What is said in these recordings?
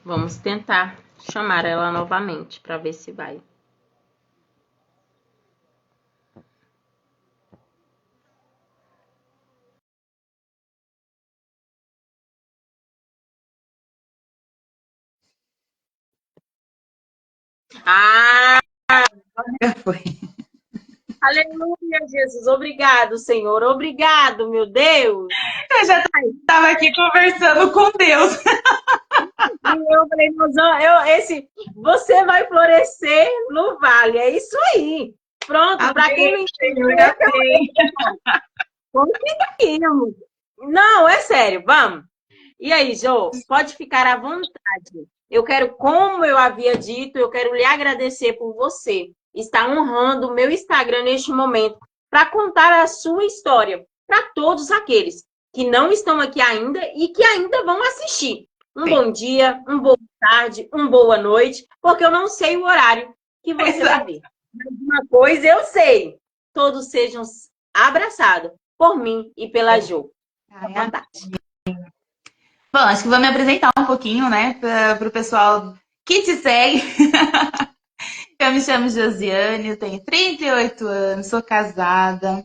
Vamos tentar chamar ela novamente para ver se vai. Ah, Já foi. aleluia, Jesus. Obrigado, Senhor. Obrigado, meu Deus. Eu já estava aqui conversando com Deus. E eu falei, você vai florescer no vale. É isso aí. Pronto, para quem não Amém, Senhor, entendeu, amém. conseguimos. Não, é sério, vamos. E aí, Jô, pode ficar à vontade. Eu quero, como eu havia dito, eu quero lhe agradecer por você estar honrando o meu Instagram neste momento para contar a sua história para todos aqueles que não estão aqui ainda e que ainda vão assistir. Um Sim. bom dia, uma boa tarde, uma boa noite, porque eu não sei o horário que você vai ver. Mas uma coisa eu sei, todos sejam abraçados por mim e pela Jô. À Ai, vontade. bom, acho que vou me apresentar um pouquinho, né, para o pessoal que te segue. Eu me chamo Josiane, eu tenho 38 anos, sou casada,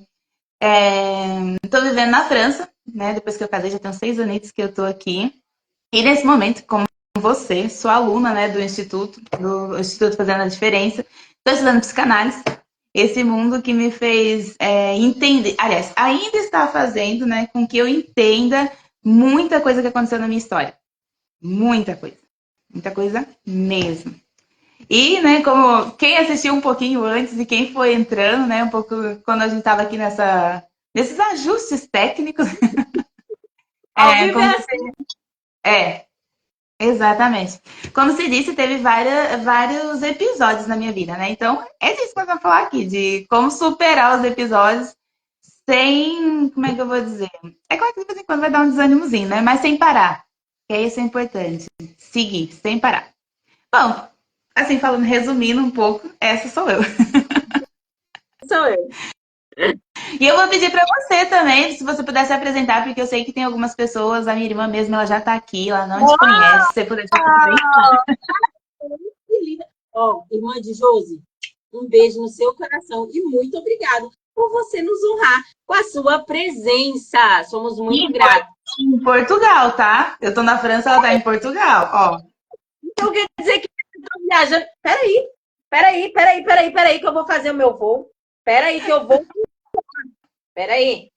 estou vivendo na França, né? Depois que eu casei, já tenho 6 anos que eu estou aqui. E nesse momento, como você, sou aluna, né, do Instituto Fazendo a Diferença, estou estudando psicanálise, esse mundo que me fez entender, aliás, ainda está fazendo, né, com que eu entenda muita coisa que aconteceu na minha história. Muita coisa mesmo. E, né, como quem assistiu um pouquinho antes e quem foi entrando, né, um pouco quando a gente estava aqui nesses ajustes técnicos, Ao vivo como é você, assim. é, exatamente. Como você disse, teve vários episódios na minha vida, né? Então, é disso que nós vamos falar aqui, de como superar os episódios sem, como é que eu vou dizer? É claro que de vez em quando vai dar um desânimozinho, né? Mas sem parar. Que é isso é importante. Seguir, sem parar. Bom, assim, falando, resumindo um pouco, essa sou eu. Sou eu. E eu vou pedir para você também, se você pudesse apresentar, porque eu sei que tem algumas pessoas, a minha irmã mesmo, ela já está aqui, ela não te conhece, se você pudesse apresentar. Que linda. Ó, irmã de Josi, um beijo no seu coração e muito obrigado por você nos honrar com a sua presença. Somos muito gratos. Em Portugal, tá? Eu tô na França, ela tá em Portugal, ó. Então quer dizer que eu estou viajando. Peraí, que eu vou fazer o meu voo. Peraí, que eu vou. Peraí.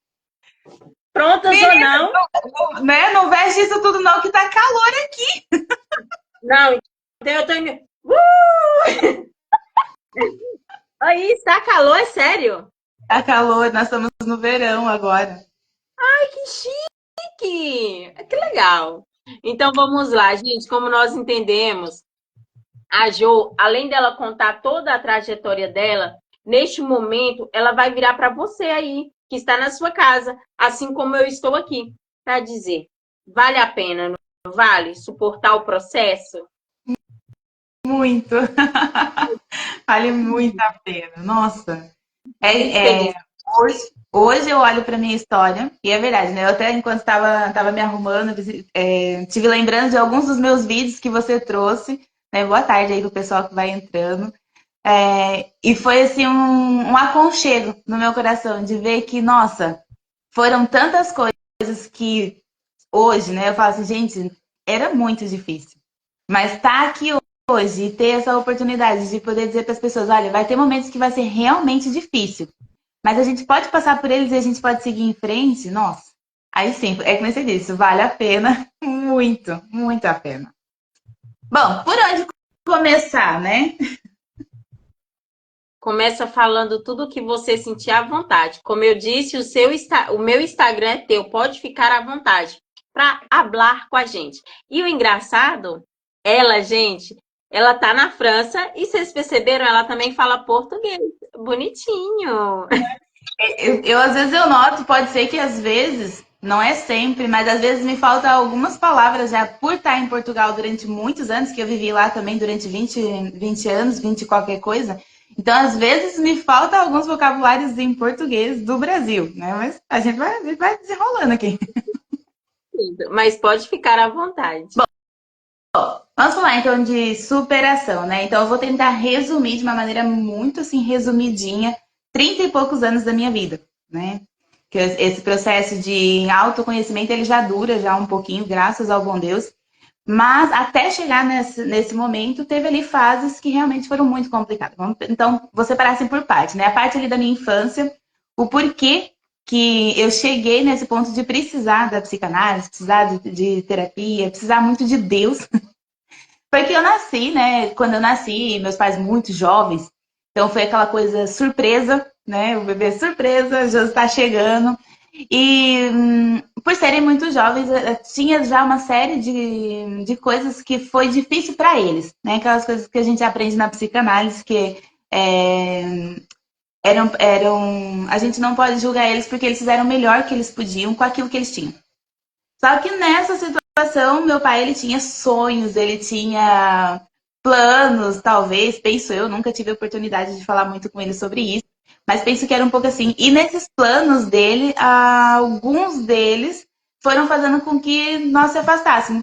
Prontas ou Menina, não? né? Não veste isso tudo não, que tá calor aqui. Não, então eu tô indo. Aí, está calor, é sério? Tá calor, nós estamos no verão agora. Ai, que chique! Que legal. Então vamos lá, gente. Como nós entendemos, a Jo, além dela contar toda a trajetória dela, neste momento ela vai virar para você aí, que está na sua casa, assim como eu estou aqui, para dizer: vale a pena, não vale suportar o processo? Muito. Vale muito a pena. Nossa. Fico feliz. Hoje eu olho para minha história, e é verdade, né? Eu até enquanto estava me arrumando, tive lembrando de alguns dos meus vídeos que você trouxe, né? Boa tarde aí pro pessoal que vai entrando. E foi assim um aconchego no meu coração de ver que, nossa, foram tantas coisas que hoje, né? Eu falo assim, gente, era muito difícil. Mas tá aqui hoje e ter essa oportunidade de poder dizer para as pessoas, olha, vai ter momentos que vai ser realmente difícil. Mas a gente pode passar por eles e a gente pode seguir em frente, nossa. Aí sim, é como você disse, vale a pena, muito, muito a pena. Bom, por onde começar, né? Começa falando tudo o que você sentir à vontade. Como eu disse, o meu Instagram é teu, pode ficar à vontade para hablar com a gente. E o engraçado, ela, gente, ela tá na França e vocês perceberam, ela também fala português. Bonitinho. Às vezes eu noto, pode ser que às vezes, não é sempre, mas às vezes me faltam algumas palavras já por estar em Portugal durante muitos anos, que eu vivi lá também durante 20 anos, 20 qualquer coisa. Então, às vezes, me faltam alguns vocabulários em português do Brasil, né? Mas a gente vai desenrolando aqui. Mas pode ficar à vontade. Vamos falar então de superação, né? Então eu vou tentar resumir de uma maneira muito assim resumidinha 30 e poucos anos da minha vida, né? Que esse processo de autoconhecimento ele já dura já um pouquinho, graças ao bom Deus. Mas até chegar nesse momento, teve ali fases que realmente foram muito complicadas. Então, vou separar assim por parte, né? A parte ali da minha infância, o porquê que eu cheguei nesse ponto de precisar da psicanálise, precisar de terapia, precisar muito de Deus. Foi que eu nasci, né? Quando eu nasci, meus pais muito jovens, então foi aquela coisa surpresa, né? O bebê surpresa, já está chegando. E por serem muito jovens, tinha já uma série de coisas que foi difícil para eles, né? Aquelas coisas que a gente aprende na psicanálise, que é, a gente não pode julgar eles porque eles fizeram o melhor que eles podiam com aquilo que eles tinham. Só que nessa situação, meu pai ele tinha sonhos, ele tinha planos, talvez, penso eu, nunca tive a oportunidade de falar muito com ele sobre isso, mas penso que era um pouco assim. E nesses planos dele, alguns deles foram fazendo com que nós se afastássemos.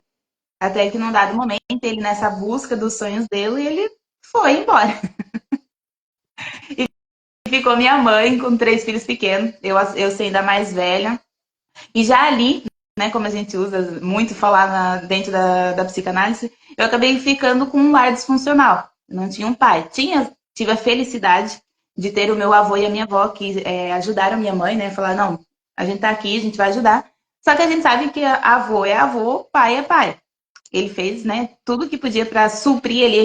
Até que num dado momento, ele nessa busca dos sonhos dele, ele foi embora. E ficou minha mãe com 3 filhos pequenos, eu sendo a mais velha. E já ali, né, como a gente usa muito falar dentro da psicanálise, eu acabei ficando com um lar disfuncional. Eu não tinha um pai. Tive a felicidade de ter o meu avô e a minha avó que ajudaram minha mãe, né? Falaram, não, a gente tá aqui, a gente vai ajudar. Só que a gente sabe que avô é avô, pai é pai. Ele fez, né, tudo que podia para suprir ali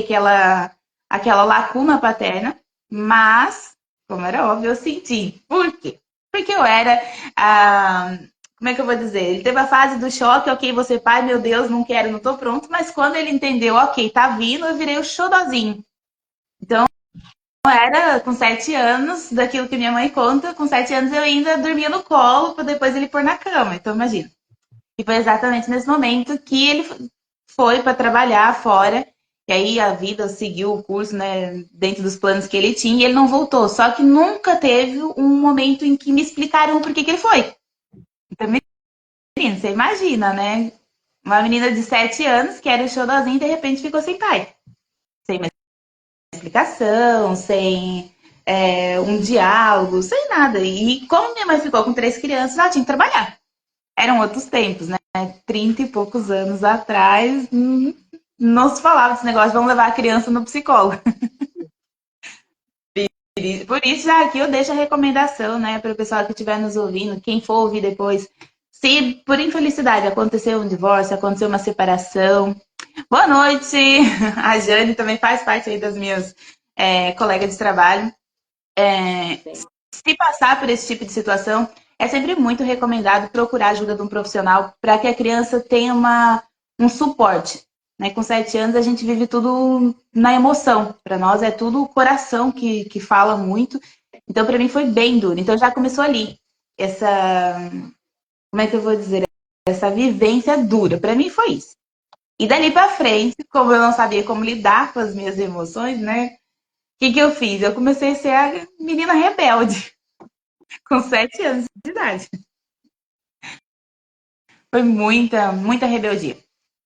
aquela lacuna paterna, mas, como era óbvio, eu senti. Por quê? Porque eu era como é que eu vou dizer? Ele teve a fase do choque, ok, você pai, meu Deus, não quero, não tô pronto, mas quando ele entendeu, ok, tá vindo, eu virei o xodozinho. Então, era com 7 anos, daquilo que minha mãe conta, com 7 anos eu ainda dormia no colo para depois ele pôr na cama. Então, imagina. E foi exatamente nesse momento que ele foi para trabalhar fora, e aí a vida seguiu o curso, né, dentro dos planos que ele tinha, e ele não voltou. Só que nunca teve um momento em que me explicaram o porquê que ele foi. Então, menina, você imagina, né? Uma menina de 7 anos que era xodozinha e de repente ficou sem pai. Sem uma explicação, sem um diálogo, sem nada. E como minha mãe ficou com 3 crianças, ela tinha que trabalhar. Eram outros tempos, né? 30 e poucos anos atrás, não se falava desse negócio, vamos levar a criança no psicólogo. Por isso, já aqui eu deixo a recomendação, né, para o pessoal que estiver nos ouvindo, quem for ouvir depois, se por infelicidade aconteceu um divórcio, aconteceu uma separação. Boa noite! A Jane também faz parte aí das minhas colegas de trabalho. Se passar por esse tipo de situação, é sempre muito recomendado procurar a ajuda de um profissional para que a criança tenha um suporte. Né? Com 7 anos, a gente vive tudo na emoção. Para nós, é tudo o coração que fala muito. Então, para mim, foi bem duro. Então, já começou ali. Como é que eu vou dizer? Essa vivência dura. Para mim, foi isso. E dali para frente, como eu não sabia como lidar com as minhas emoções, né? O que eu fiz? Eu comecei a ser a menina rebelde. Com 7 anos de idade. Foi muita, muita rebeldia.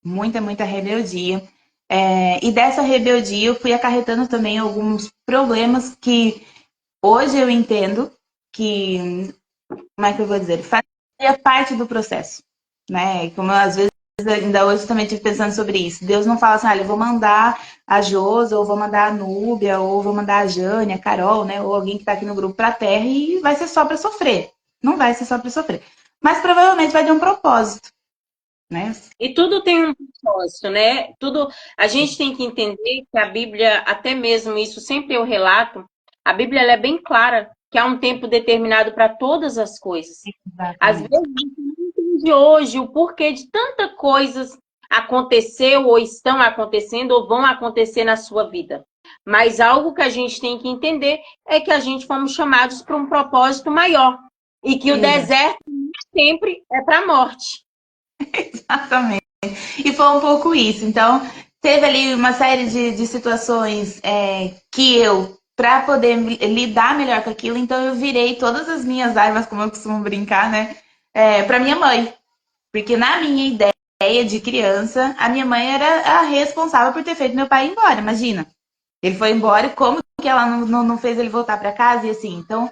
Muita, muita rebeldia. E dessa rebeldia eu fui acarretando também alguns problemas que hoje eu entendo que, como é que eu vou dizer, fazia parte do processo. Né? Como às vezes, ainda hoje também estive pensando sobre isso. Deus não fala assim, eu vou mandar a Josa, ou vou mandar a Núbia, ou vou mandar a Jane, a Carol, né? Ou alguém que está aqui no grupo para a Terra e vai ser só para sofrer. Não vai ser só para sofrer. Mas provavelmente vai ter um propósito. Né? E tudo tem um propósito, né? Tudo, a gente tem que entender que a Bíblia, até mesmo isso sempre eu relato, a Bíblia ela é bem clara que há um tempo determinado para todas as coisas. Exatamente. Às vezes a gente não entende hoje o porquê de tanta coisas aconteceu ou estão acontecendo ou vão acontecer na sua vida. Mas algo que a gente tem que entender é que a gente fomos chamados para um propósito maior e que o deserto sempre é para a morte. Exatamente. E foi um pouco isso. Então, teve ali uma série de situações que eu, para poder lidar melhor com aquilo, então eu virei todas as minhas armas, como eu costumo brincar, né, para minha mãe. Porque na minha ideia, ideia de criança, a minha mãe era a responsável por ter feito meu pai ir embora, imagina. Ele foi embora, como que ela não fez ele voltar para casa? E assim, então,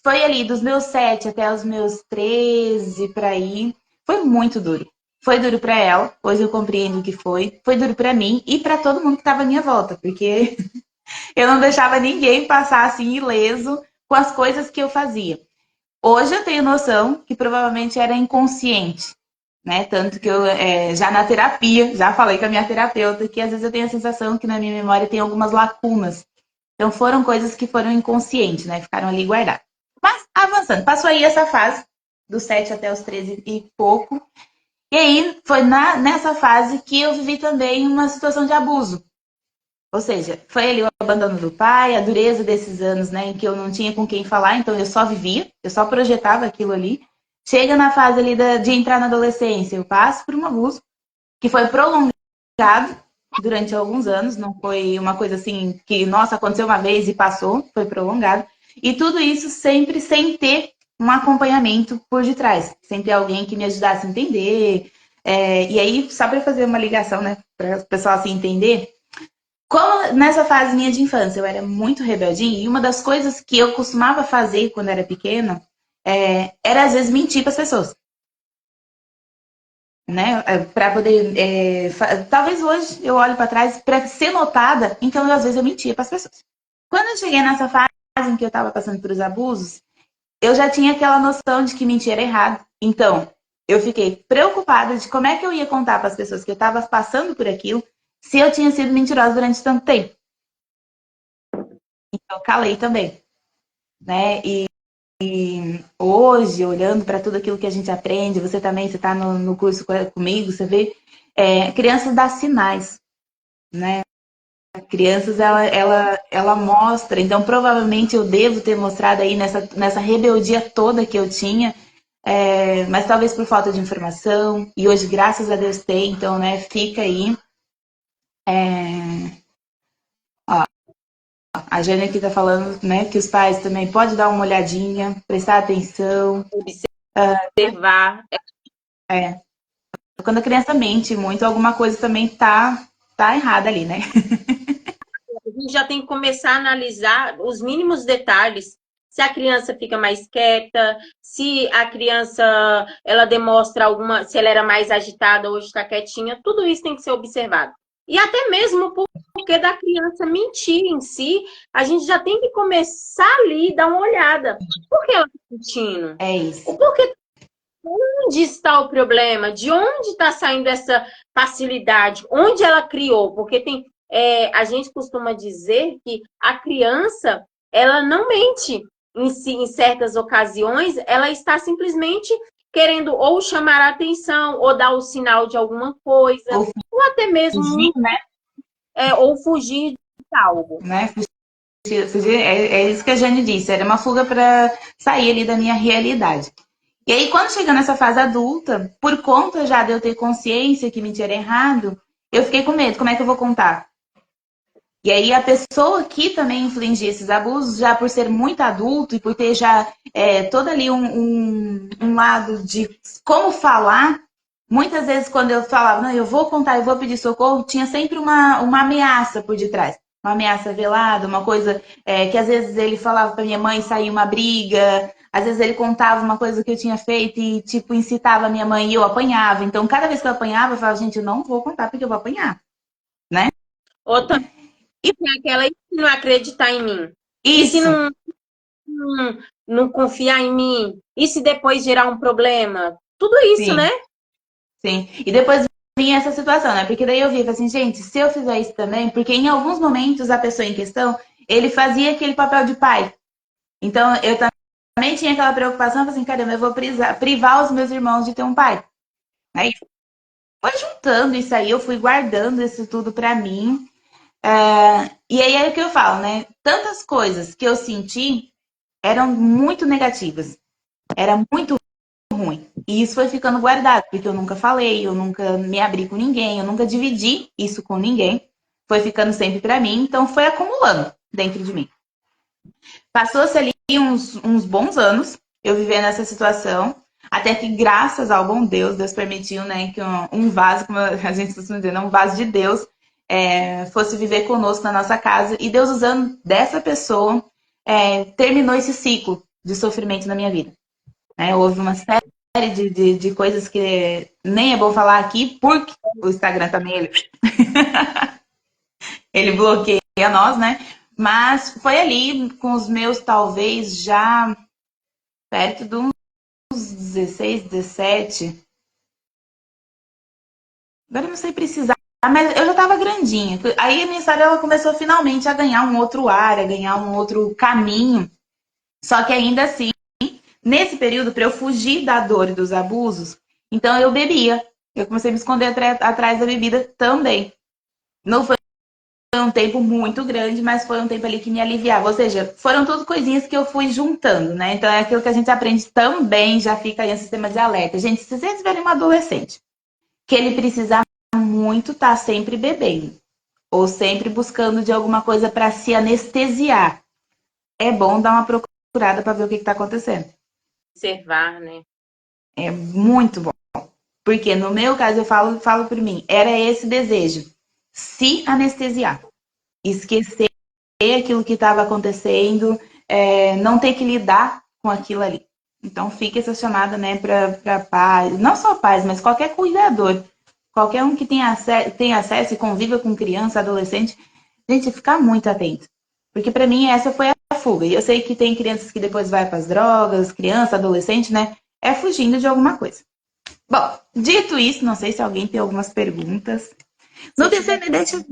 foi ali dos meus 7 até os meus 13, para aí. Foi muito duro. Foi duro para ela, hoje eu compreendo o que foi. Foi duro para mim e para todo mundo que estava à minha volta, porque eu não deixava ninguém passar assim ileso com as coisas que eu fazia. Hoje eu tenho noção que provavelmente era inconsciente, né? Tanto que eu, já na terapia, já falei com a minha terapeuta que às vezes eu tenho a sensação que na minha memória tem algumas lacunas. Então foram coisas que foram inconscientes, né? Ficaram ali guardadas. Mas avançando, passou aí essa fase, dos 7 até os 13 e pouco. E aí foi nessa fase que eu vivi também uma situação de abuso. Ou seja, foi ali o abandono do pai, a dureza desses anos, né, em que eu não tinha com quem falar, então eu só vivia, eu só projetava aquilo ali. Chega na fase ali de entrar na adolescência, eu passo por um abuso que foi prolongado durante alguns anos, não foi uma coisa assim que, nossa, aconteceu uma vez e passou, foi prolongado. E tudo isso sempre sem ter um acompanhamento por detrás, sem ter alguém que me ajudasse a entender. E aí, só para fazer uma ligação, né, para o pessoal assim entender, como nessa fase minha de infância eu era muito rebeldinha, e uma das coisas que eu costumava fazer quando era pequena era às vezes mentir para as pessoas. Né? Para poder. Talvez hoje eu olhe para trás para ser notada, então às vezes eu mentia para as pessoas. Quando eu cheguei nessa fase em que eu estava passando por os abusos, eu já tinha aquela noção de que mentir era errado. Então, eu fiquei preocupada de como é que eu ia contar para as pessoas que eu estava passando por aquilo se eu tinha sido mentirosa durante tanto tempo. Então, calei também. Né? E hoje, olhando para tudo aquilo que a gente aprende, você também, você está no curso comigo, você vê, crianças dá sinais, né? Crianças, ela mostra, então provavelmente eu devo ter mostrado aí nessa rebeldia toda que eu tinha, mas talvez por falta de informação, e hoje, graças a Deus, tem, então, né, fica aí. Ó, a Jane aqui tá falando, né, que os pais também podem dar uma olhadinha, prestar atenção. Observar. Quando a criança mente muito, alguma coisa também tá errada ali, né? A gente já tem que começar a analisar os mínimos detalhes. Se a criança fica mais quieta, se a criança ela demonstra alguma, se ela era mais agitada, hoje está quietinha, tudo isso tem que ser observado. E até mesmo porque da criança mentir em si, a gente já tem que começar ali, dar uma olhada. Por que ela está mentindo? É isso. Porque onde está o problema? De onde está saindo essa facilidade? Onde ela criou? Porque a gente costuma dizer que a criança ela não mente em certas ocasiões, ela está simplesmente querendo ou chamar a atenção, ou dar o sinal de alguma coisa, ou até mesmo fugir, né? Ou fugir de algo. Né? Fugir, é isso que a Jane disse, era uma fuga para sair ali da minha realidade. E aí, quando chega nessa fase adulta, por conta já de eu ter consciência que mentir era errado, eu fiquei com medo, como é que eu vou contar? E aí a pessoa que também infligia esses abusos, já por ser muito adulto e por ter já todo ali um lado de como falar, muitas vezes quando eu falava, não, eu vou contar, eu vou pedir socorro, tinha sempre uma ameaça por detrás. Uma ameaça velada, uma coisa que às vezes ele falava para minha mãe sair uma briga, às vezes ele contava uma coisa que eu tinha feito e tipo incitava a minha mãe e eu apanhava. Então cada vez que eu apanhava, eu falava, gente, eu não vou contar porque eu vou apanhar, né? Outra e tem aquela, e se não acreditar em mim? Isso. E se não confiar em mim? E se depois gerar um problema? Tudo isso, Sim. né? Sim. E depois vinha essa situação, né? Porque daí eu via assim, gente, se eu fizer isso também, porque em alguns momentos a pessoa em questão, ele fazia aquele papel de pai. Então eu também tinha aquela preocupação, assim, caramba, eu vou privar os meus irmãos de ter um pai. Aí foi juntando isso aí, eu fui guardando isso tudo pra mim. E aí é o que eu falo, né? Tantas coisas que eu senti eram muito negativas. Era muito ruim. E isso foi ficando guardado, porque eu nunca falei, eu nunca me abri com ninguém, eu nunca dividi isso com ninguém. Foi ficando sempre pra mim, então foi acumulando dentro de mim. Passou-se ali uns bons anos eu vivendo nessa situação, Até que, graças ao bom Deus, Deus permitiu, né, que um vaso, como a gente costuma dizer, um vaso de Deus, fosse viver conosco na nossa casa. E Deus, usando dessa pessoa, terminou esse ciclo de sofrimento na minha vida. Houve uma série de coisas que nem é bom falar aqui, porque o Instagram também ele bloqueia nós, né? Mas foi ali com os meus, talvez, já perto de uns 16, 17. Agora eu não sei precisar, mas eu já estava grandinha. Aí a minha história ela começou finalmente a ganhar um outro ar, a ganhar um outro caminho. Só que ainda assim, nesse período, para eu fugir da dor e dos abusos, então eu bebia. Eu comecei a me esconder atrás da bebida também. Não foi um tempo muito grande, mas foi um tempo ali que me aliviava. Ou seja, foram tudo coisinhas que eu fui juntando, né? Então é aquilo que a gente aprende também, já fica aí no sistema de alerta. Gente, se vocês tiverem um adolescente que ele precisar muito estar sempre bebendo ou sempre buscando de alguma coisa para se anestesiar, é bom dar uma procurada para ver o que está acontecendo. Observar, né? É muito bom. Porque no meu caso, eu falo por mim, era esse desejo. Se anestesiar. Esquecer aquilo que estava acontecendo, não ter que lidar com aquilo ali. Então fica essa chamada, né, para pais, não só pais, mas qualquer cuidador, qualquer um que tem acesso e conviva com criança, adolescente, gente, ficar muito atento. Porque para mim essa foi a fuga. E eu sei que tem crianças que depois vai para as drogas, criança, adolescente, né, fugindo de alguma coisa. Bom, dito isso, não sei se alguém tem algumas perguntas. No DC, me deixa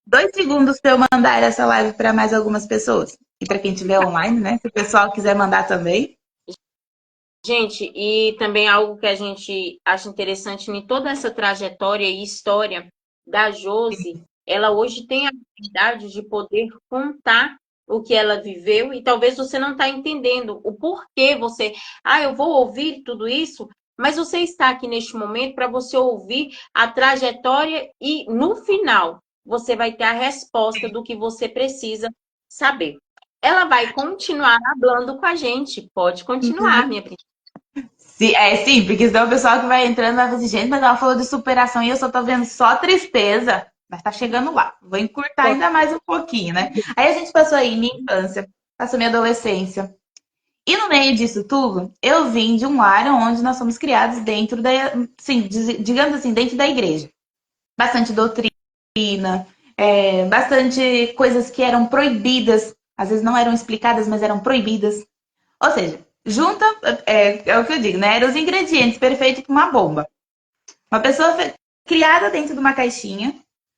2 segundos para eu mandar essa live para mais algumas pessoas. E para quem estiver online, né? Se o pessoal quiser mandar também. Gente, e também algo que a gente acha interessante em toda essa trajetória e história da Josi, ela hoje tem a habilidade de poder contar o que ela viveu e talvez você não está entendendo o porquê você, eu vou ouvir tudo isso, mas você está aqui neste momento para você ouvir a trajetória e no final você vai ter a resposta do que você precisa saber. Ela vai continuar falando com a gente. Pode continuar, minha princesa. Sim, porque senão o pessoal que vai entrando vai fazer, gente, mas ela falou de superação e eu só tô vendo só tristeza. Mas tá chegando lá. Vou encurtar ainda mais um pouquinho, né? Aí a gente passou aí minha infância, passou minha adolescência. E no meio disso tudo, eu vim de um lar onde nós somos criados dentro da, sim, digamos assim, dentro da igreja. Bastante doutrina, bastante coisas que eram proibidas, às vezes não eram explicadas, mas eram proibidas. Ou seja, junta, é o que eu digo, né? Eram os ingredientes perfeitos para uma bomba. Uma pessoa criada dentro de uma caixinha,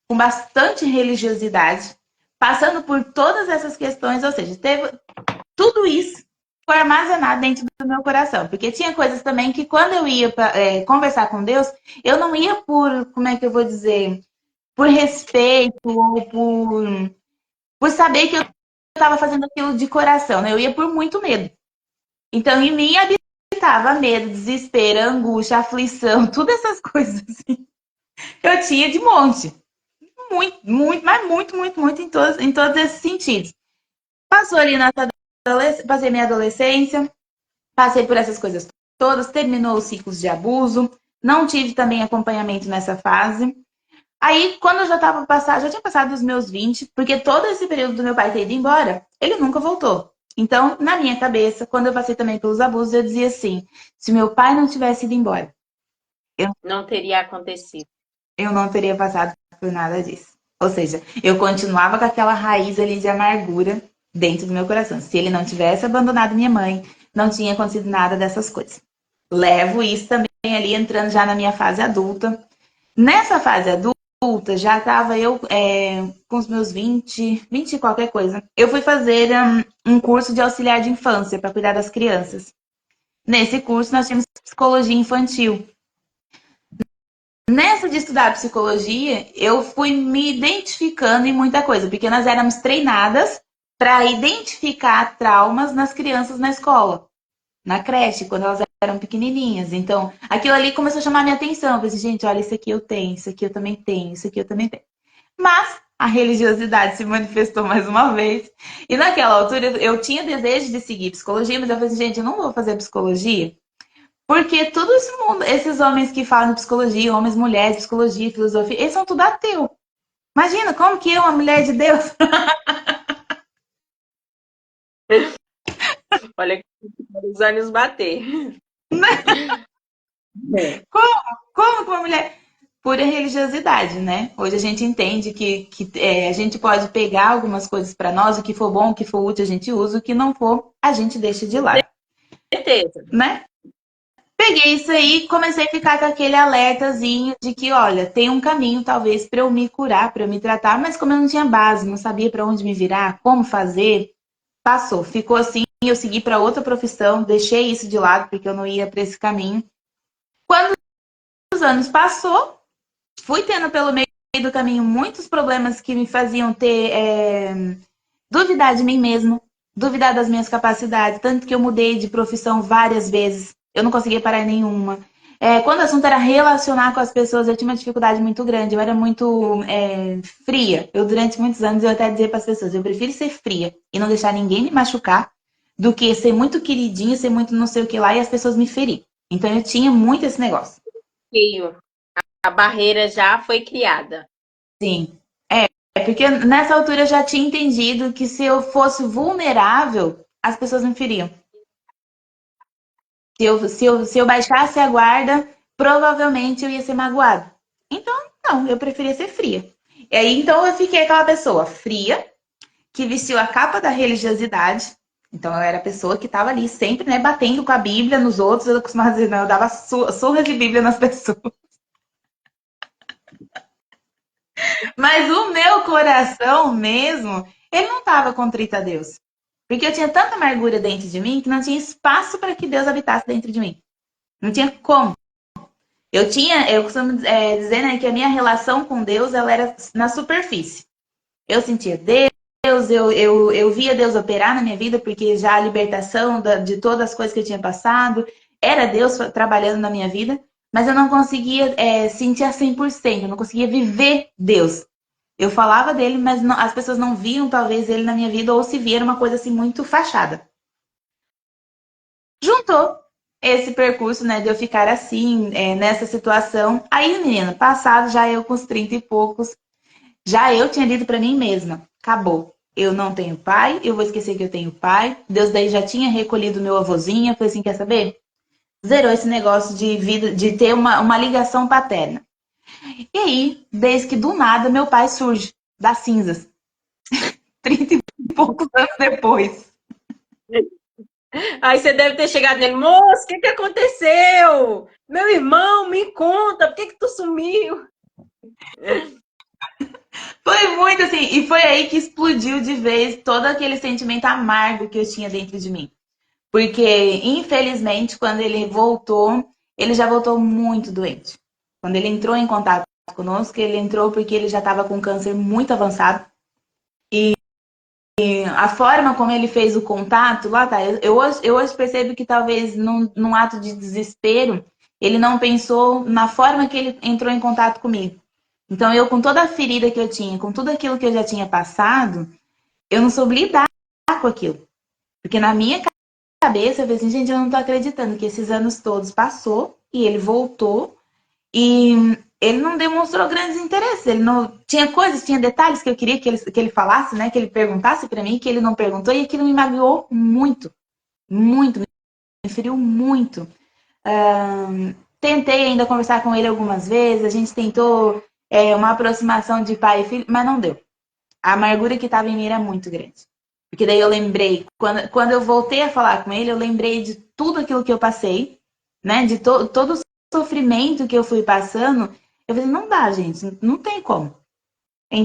com bastante religiosidade, passando por todas essas questões, ou seja, teve tudo isso foi armazenado dentro do meu coração. Porque tinha coisas também que quando eu ia conversar com Deus, eu não ia por, como é que eu vou dizer, por respeito ou por saber que eu estava fazendo aquilo de coração, né? Eu ia por muito medo. Então, em mim habitava medo, desespero, angústia, aflição, todas essas coisas assim. Eu tinha de monte. Muito, muito, mas muito, muito, muito em todos esses sentidos. Passou ali passei minha adolescência, passei por essas coisas todas, terminou os ciclos de abuso, não tive também acompanhamento nessa fase. Aí, quando eu já tinha passado os meus 20, porque todo esse período do meu pai ter ido embora, ele nunca voltou. Então, na minha cabeça, quando eu passei também pelos abusos, eu dizia assim, se meu pai não tivesse ido embora, não teria acontecido. Eu não teria passado por nada disso. Ou seja, eu continuava com aquela raiz ali de amargura dentro do meu coração. Se ele não tivesse abandonado minha mãe, não tinha acontecido nada dessas coisas. Levo isso também ali entrando já na minha fase adulta. Nessa fase adulta, já estava eu com os meus 20 e qualquer coisa. Eu fui fazer um curso de auxiliar de infância para cuidar das crianças. Nesse curso, nós tínhamos psicologia infantil. Nessa de estudar psicologia, eu fui me identificando em muita coisa, porque nós éramos treinadas para identificar traumas nas crianças na escola, na creche, quando elas eram pequenininhas. Então, aquilo ali começou a chamar minha atenção. Eu pensei, gente, olha, isso aqui eu tenho, isso aqui eu também tenho, isso aqui eu também tenho. Mas a religiosidade se manifestou mais uma vez. E naquela altura eu tinha desejo de seguir psicologia, mas eu falei, gente, eu não vou fazer psicologia Porque todo esse mundo, esses homens que falam de psicologia, homens, mulheres, psicologia, filosofia, eles são tudo ateu. Imagina, como que eu, uma mulher de Deus? Olha que os anos bater. É. Como que uma mulher? Pura religiosidade, né? Hoje a gente entende que a gente pode pegar algumas coisas para nós, o que for bom, o que for útil, a gente usa, o que não for, a gente deixa de lado, Certeza. né? Peguei isso aí e comecei a ficar com aquele alertazinho de que, olha, tem um caminho talvez para eu me curar, para eu me tratar, mas como eu não tinha base, não sabia para onde me virar, como fazer, passou. Ficou assim, eu segui para outra profissão, deixei isso de lado porque eu não ia para esse caminho. Quando os anos passou, fui tendo pelo meio do caminho muitos problemas que me faziam ter duvidar de mim mesmo, duvidar das minhas capacidades, tanto que eu mudei de profissão várias vezes, eu não conseguia parar em nenhuma. Quando o assunto era relacionar com as pessoas, eu tinha uma dificuldade muito grande, eu era muito fria. Eu, durante muitos anos, eu até dizia para as pessoas, eu prefiro ser fria e não deixar ninguém me machucar, do que ser muito queridinho, ser muito não sei o que lá e as pessoas me ferir. Então eu tinha muito esse negócio. A barreira já foi criada. Sim. Porque nessa altura eu já tinha entendido que se eu fosse vulnerável, as pessoas me feriam. Se eu baixasse a guarda, provavelmente eu ia ser magoada. Então, não, eu preferia ser fria. E aí, então, eu fiquei aquela pessoa fria, que vestiu a capa da religiosidade. Então, eu era a pessoa que estava ali sempre, né, batendo com a Bíblia nos outros. Eu costumava dizer, não, eu dava surra de Bíblia nas pessoas. Mas o meu coração mesmo, ele não estava contrito a Deus. Porque eu tinha tanta amargura dentro de mim que não tinha espaço para que Deus habitasse dentro de mim. Não tinha como. Eu costumo dizer, né, que a minha relação com Deus, ela era na superfície. Eu sentia Deus, eu via Deus operar na minha vida, porque já a libertação de todas as coisas que eu tinha passado, era Deus trabalhando na minha vida, mas eu não conseguia sentir a 100%, eu não conseguia viver Deus. Eu falava dele, mas não, as pessoas não viam talvez ele na minha vida, ou se via era uma coisa assim muito fachada. Juntou esse percurso, né, de eu ficar assim, nessa situação. Aí, menina, passado já eu com os 30 e poucos, já eu tinha dito para mim mesma, acabou. Eu não tenho pai, eu vou esquecer que eu tenho pai. Deus daí já tinha recolhido meu avôzinho, eu falei assim, quer saber? Zerou esse negócio de vida, de ter uma ligação paterna. E aí, desde que do nada meu pai surge das cinzas, 30 e poucos anos depois. Aí você deve ter chegado nele, moço, o que aconteceu? Meu irmão, me conta, por que tu sumiu? Foi muito assim, e foi aí que explodiu de vez todo aquele sentimento amargo que eu tinha dentro de mim. Porque, infelizmente, quando ele voltou, ele já voltou muito doente. Quando ele entrou em contato conosco, ele entrou porque ele já estava com câncer muito avançado. E a forma como ele fez o contato, lá tá, eu hoje percebo que talvez num ato de desespero, ele não pensou na forma que ele entrou em contato comigo. Então, eu, com toda a ferida que eu tinha, com tudo aquilo que eu já tinha passado, eu não soube lidar com aquilo. Porque na minha cabeça, eu falei assim, gente, eu não tô acreditando que esses anos todos passou e ele voltou e ele não demonstrou grandes interesses. Ele não tinha coisas, tinha detalhes que eu queria que ele falasse, né? Que ele perguntasse para mim, que ele não perguntou, e aquilo me magoou muito, muito, me feriu muito. Tentei ainda conversar com ele algumas vezes, a gente tentou uma aproximação de pai e filho, mas não deu. A amargura que estava em mim era muito grande. Porque daí eu lembrei, quando eu voltei a falar com ele, eu lembrei de tudo aquilo que eu passei, né? De todo o sofrimento que eu fui passando. Eu falei, não dá, gente, não tem como. É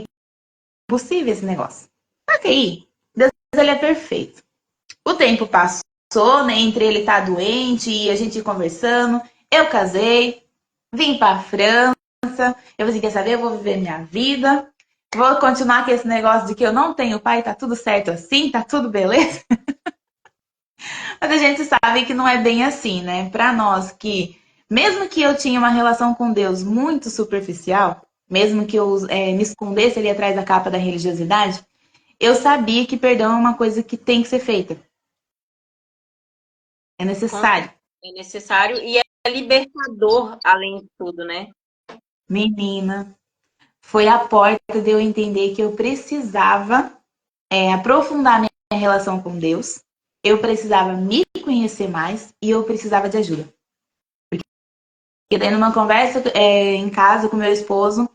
impossível esse negócio. Só que aí, Deus, ele é perfeito. O tempo passou, né? Entre ele estar doente e a gente ir conversando. Eu casei, vim para a França. Eu falei assim, quer saber? Eu vou viver minha vida. Vou continuar com esse negócio de que eu não tenho pai, tá tudo certo assim, tá tudo beleza. Mas a gente sabe que não é bem assim, né? Para nós que, mesmo que eu tinha uma relação com Deus muito superficial, mesmo que eu me escondesse ali atrás da capa da religiosidade, eu sabia que perdão é uma coisa que tem que ser feita. É Com necessário. É necessário e é libertador, além de tudo, né? Menina, foi a porta de eu entender que eu precisava aprofundar minha relação com Deus, eu precisava me conhecer mais e eu precisava de ajuda. Porque daí numa conversa em casa com meu esposo,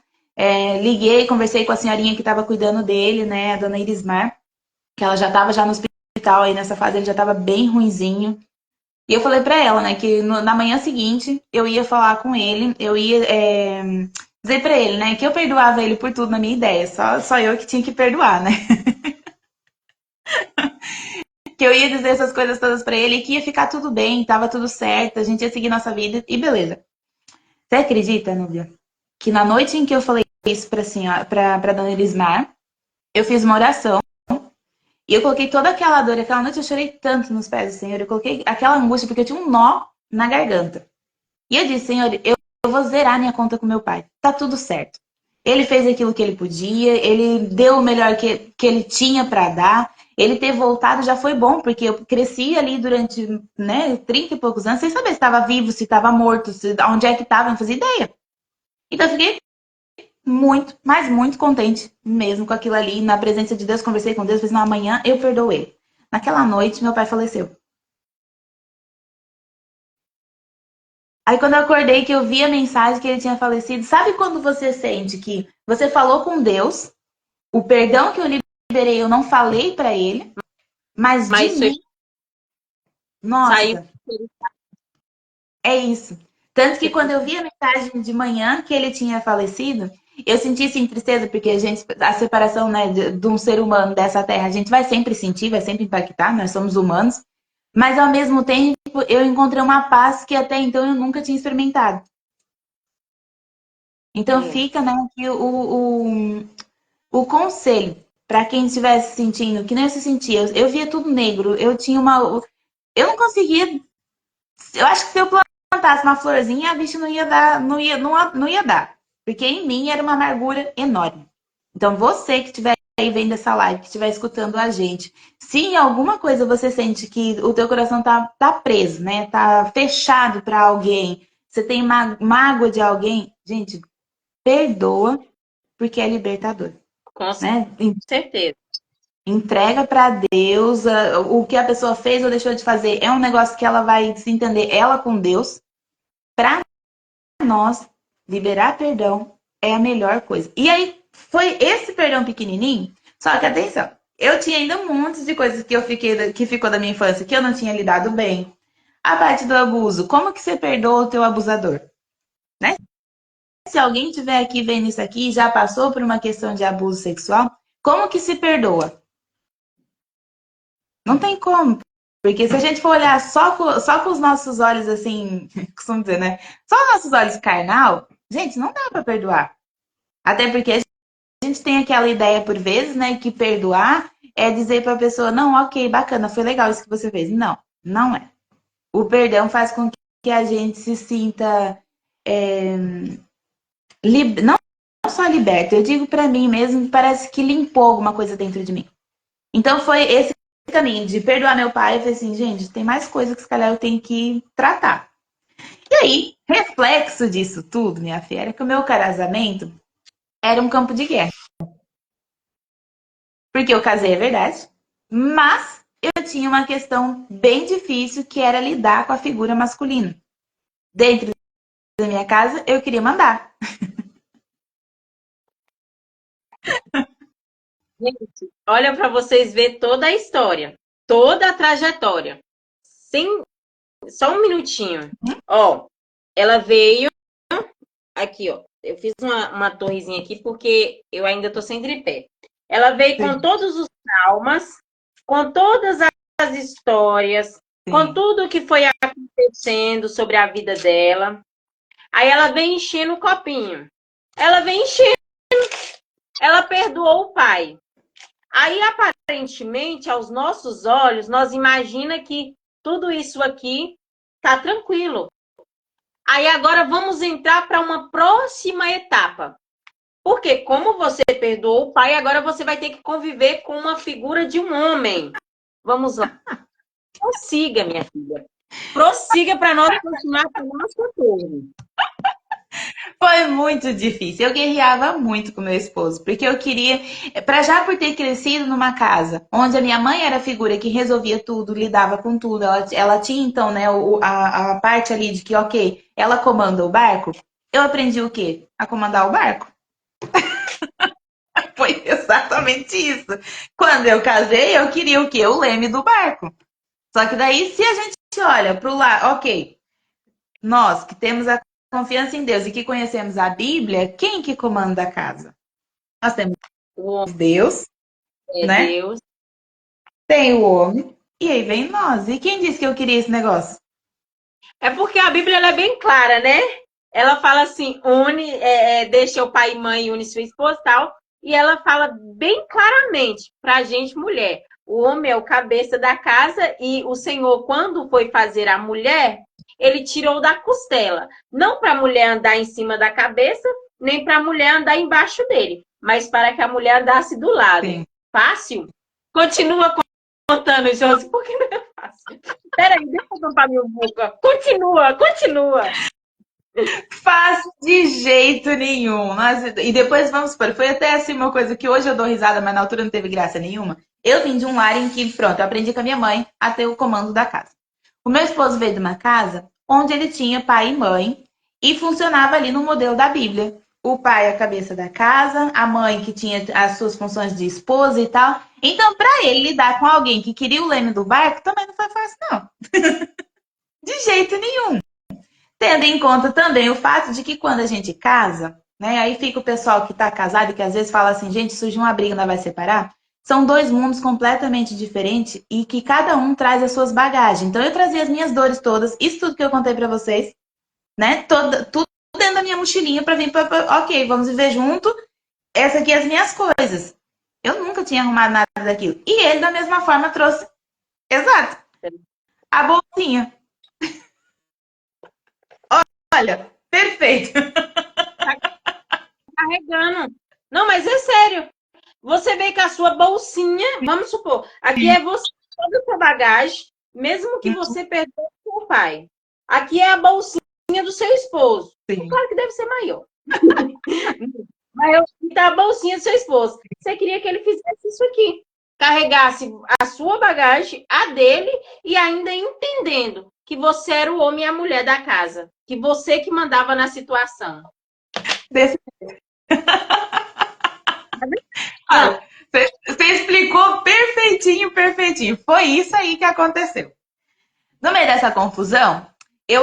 liguei, conversei com a senhorinha que estava cuidando dele, né, a dona Irismar, que ela já estava já no hospital, aí nessa fase ele já estava bem ruinzinho. E eu falei para ela, né, que na manhã seguinte eu ia falar com ele, eu ia dizer para ele, né, que eu perdoava ele por tudo na minha ideia, só eu que tinha que perdoar, né? Que eu ia dizer essas coisas todas para ele, que ia ficar tudo bem, tava tudo certo, a gente ia seguir nossa vida e beleza. Você acredita, Núbia, que na noite em que eu falei isso pra dona Elismar, eu fiz uma oração e eu coloquei toda aquela dor, aquela noite eu chorei tanto nos pés do Senhor, eu coloquei aquela angústia porque eu tinha um nó na garganta. E eu disse, Senhor, eu vou zerar minha conta com meu pai, tá tudo certo. Ele fez aquilo que ele podia, ele deu o melhor que ele tinha para dar. Ele ter voltado já foi bom, porque eu cresci ali durante, né, 30 e poucos anos, sem saber se estava vivo, se estava morto, onde é que estava, não fazia ideia. Então eu fiquei muito, mas muito contente mesmo com aquilo ali, na presença de Deus, conversei com Deus, falei, não, amanhã eu perdoo ele. Naquela noite, meu pai faleceu. Aí quando eu acordei que eu vi a mensagem que ele tinha falecido, sabe quando você sente que você falou com Deus, o perdão que eu liberei eu não falei para ele, mas de Mas mim, saiu. nossa, é isso. Tanto que quando eu vi a mensagem de manhã que ele tinha falecido, eu senti sim tristeza, porque a separação, né, de um ser humano dessa terra, a gente vai sempre sentir, vai sempre impactar, nós somos humanos, mas ao mesmo tempo eu encontrei uma paz que até então eu nunca tinha experimentado. Então fica, né, aqui o conselho para quem estivesse sentindo, que nem eu se sentia, eu via tudo negro, eu tinha uma. Eu não conseguia. Eu acho que se eu plantasse uma florzinha, a bicha não ia dar, não ia dar. Porque em mim era uma amargura enorme. Então, você que estiver aí vendo essa live, que estiver escutando a gente, se em alguma coisa você sente que o teu coração tá preso, né? Tá fechado para alguém, você tem mágoa de alguém, gente, perdoa, porque é libertador. Com Né? certeza. Entrega para Deus o que a pessoa fez ou deixou de fazer. É um negócio que ela vai se entender ela com Deus. Para nós, liberar perdão é a melhor coisa. E aí, foi esse perdão pequenininho. Só que atenção, eu tinha ainda um monte de coisas que ficou da minha infância que eu não tinha lidado bem. A parte do abuso. Como que você perdoa o teu abusador? Né? Se alguém estiver aqui vendo isso aqui e já passou por uma questão de abuso sexual, como que se perdoa? Não tem como. Porque se a gente for olhar só com os nossos olhos, assim, costumo dizer, né? Só os nossos olhos carnal, gente, não dá para perdoar. Até porque a gente tem aquela ideia, por vezes, né, que perdoar é dizer para a pessoa, não, ok, bacana, foi legal isso que você fez. Não, não é. O perdão faz com que a gente se sinta não só liberta, eu digo para mim mesmo, parece que limpou alguma coisa dentro de mim. Então foi esse caminho de perdoar meu pai. Eu falei assim, gente, tem mais coisa que se calhar eu tenho que tratar. E aí, reflexo disso tudo, minha filha, era que o meu casamento era um campo de guerra. Porque eu casei, é verdade, mas eu tinha uma questão bem difícil que era lidar com a figura masculina. Dentro da minha casa, eu queria mandar. Gente, olha para vocês ver toda a história, toda a trajetória. Sem, só um minutinho. Ó, ela veio aqui, ó. Eu fiz uma torrezinha aqui porque eu ainda tô sem tripé. Ela veio Sim. com todos os traumas, com todas as histórias, Sim. com tudo que foi acontecendo sobre a vida dela. Aí ela vem enchendo o copinho. Ela vem enchendo. Ela perdoou o pai. Aí, aparentemente, aos nossos olhos, nós imagina que tudo isso aqui tá tranquilo. Aí agora vamos entrar para uma próxima etapa. Porque como você perdoou o pai, agora você vai ter que conviver com uma figura de um homem. Vamos lá. Consiga, minha filha. Prossiga para nós continuar com o nosso turno. Foi muito difícil. Eu guerreava muito com meu esposo, porque eu queria, por ter crescido numa casa onde a minha mãe era a figura que resolvia tudo, lidava com tudo, ela tinha então, né, a parte ali de que, ok, ela comanda o barco. Eu aprendi o quê? A comandar o barco. Foi exatamente isso. Quando eu casei, eu queria o quê? O leme do barco. Só que daí, se a gente olha para o lado, ok, nós que temos a confiança em Deus e que conhecemos a Bíblia, quem que comanda a casa? Nós temos Deus, né? Deus. Tem o homem, e aí vem nós. E quem disse que eu queria esse negócio? É porque a Bíblia ela é bem clara, né? Ela fala assim, deixa o pai e mãe e une sua esposa e tal. E ela fala bem claramente para a gente, mulher. O homem é o cabeça da casa e o Senhor, quando foi fazer a mulher, ele tirou da costela. Não para a mulher andar em cima da cabeça, nem para a mulher andar embaixo dele, mas para que a mulher andasse do lado. Sim. Fácil? Continua contando, Josi, porque não é fácil. Peraí, deixa eu tampar minha boca. Continua. Fácil de jeito nenhum. E depois, vamos supor, foi até assim uma coisa que hoje eu dou risada, mas na altura não teve graça nenhuma. Eu vim de um lar em que, pronto, eu aprendi com a minha mãe a ter o comando da casa. O meu esposo veio de uma casa onde ele tinha pai e mãe e funcionava ali no modelo da Bíblia. O pai a cabeça da casa, a mãe que tinha as suas funções de esposa e tal. Então, para ele lidar com alguém que queria o leme do barco, também não foi fácil, não. De jeito nenhum. Tendo em conta também o fato de que quando a gente casa, né, aí fica o pessoal que está casado e que às vezes fala assim, gente, surge uma briga, não vai separar. São dois mundos completamente diferentes e que cada um traz as suas bagagens. Então eu trazia as minhas dores todas, isso tudo que eu contei para vocês, né, tudo dentro da minha mochilinha para vir para, ok, vamos viver junto, essa aqui é as minhas coisas. Eu nunca tinha arrumado nada daquilo. E ele, da mesma forma, trouxe, exato, a bolsinha. Olha, perfeito. Carregando. Não, mas é sério. Você veio com a sua bolsinha, vamos supor, aqui é você, toda a sua bagagem, mesmo que você perdeu o seu pai. Aqui é a bolsinha do seu esposo. Sim. Claro que deve ser maior. Mas tá a bolsinha do seu esposo. Você queria que ele fizesse isso aqui. Carregasse a sua bagagem, a dele, e ainda entendendo que você era o homem e a mulher da casa. Que você que mandava na situação. Olha, você explicou perfeitinho. Foi isso aí que aconteceu. No meio dessa confusão, eu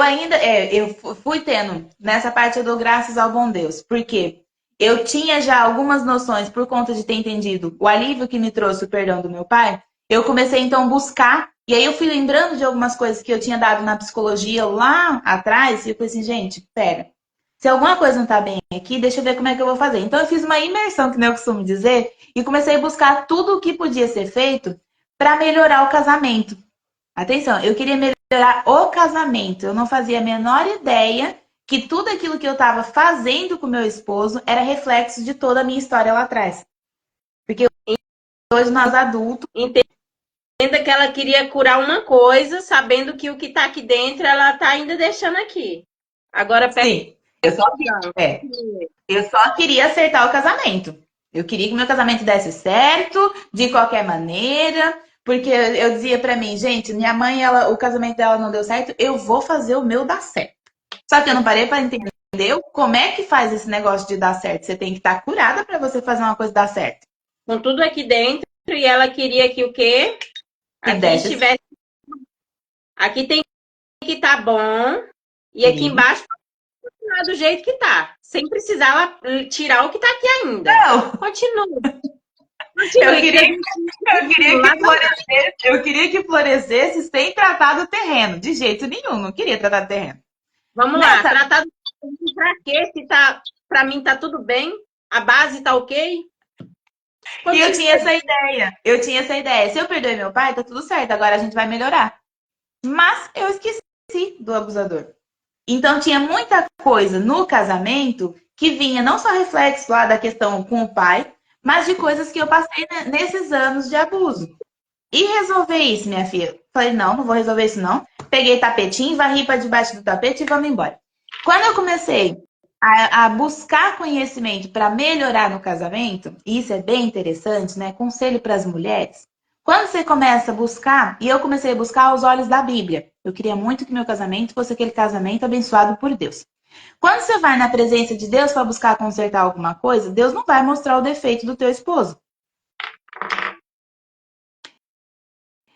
fui tendo, nessa parte eu dou graças ao bom Deus, porque eu tinha já algumas noções por conta de ter entendido o alívio que me trouxe o perdão do meu pai. Eu comecei então a buscar, e aí eu fui lembrando de algumas coisas que eu tinha dado na psicologia lá atrás, e eu falei assim, gente, pera, se alguma coisa não tá bem aqui, deixa eu ver como é que eu vou fazer. Então eu fiz uma imersão, que nem eu costumo dizer, e comecei a buscar tudo o que podia ser feito para melhorar o casamento. Atenção, eu queria melhorar o casamento. Eu não fazia a menor ideia que tudo aquilo que eu estava fazendo com meu esposo era reflexo de toda a minha história lá atrás. Porque hoje nós adultos... Entenda que ela queria curar uma coisa, sabendo que o que está aqui dentro, ela está ainda deixando aqui. Agora, sim, eu só queria acertar o casamento. Eu queria que meu casamento desse certo, de qualquer maneira... Porque eu dizia pra mim, gente, minha mãe, o casamento dela não deu certo, eu vou fazer o meu dar certo. Só que eu não parei pra entender como é que faz esse negócio de dar certo. Você tem que estar curada pra você fazer uma coisa dar certo. Com tudo aqui dentro, e ela queria que o quê? Aqui estivesse... Aqui tem que estar bom, e aqui embaixo continuar do jeito que tá. Sem precisar tirar o que tá aqui ainda. Não! Continua. Eu queria que florescesse sem tratar do terreno. De jeito nenhum, não queria tratar do terreno. Vamos lá, tratar do terreno pra quê? Se tá, pra mim tá tudo bem? A base tá ok? E eu tinha essa ideia. Se eu perdoei meu pai, tá tudo certo. Agora a gente vai melhorar. Mas eu esqueci do abusador. Então tinha muita coisa no casamento que vinha não só reflexo lá da questão com o pai, mas de coisas que eu passei nesses anos de abuso. E resolver isso, minha filha? Falei, não vou resolver isso não. peguei tapetinho, varri para debaixo do tapete e vamos embora. Quando eu comecei a buscar conhecimento para melhorar no casamento, e isso é bem interessante, né? Conselho para as mulheres. Quando você começa a buscar, e eu comecei a buscar aos olhos da Bíblia. Eu queria muito que meu casamento fosse aquele casamento abençoado por Deus. Quando você vai na presença de Deus para buscar consertar alguma coisa, Deus não vai mostrar o defeito do teu esposo.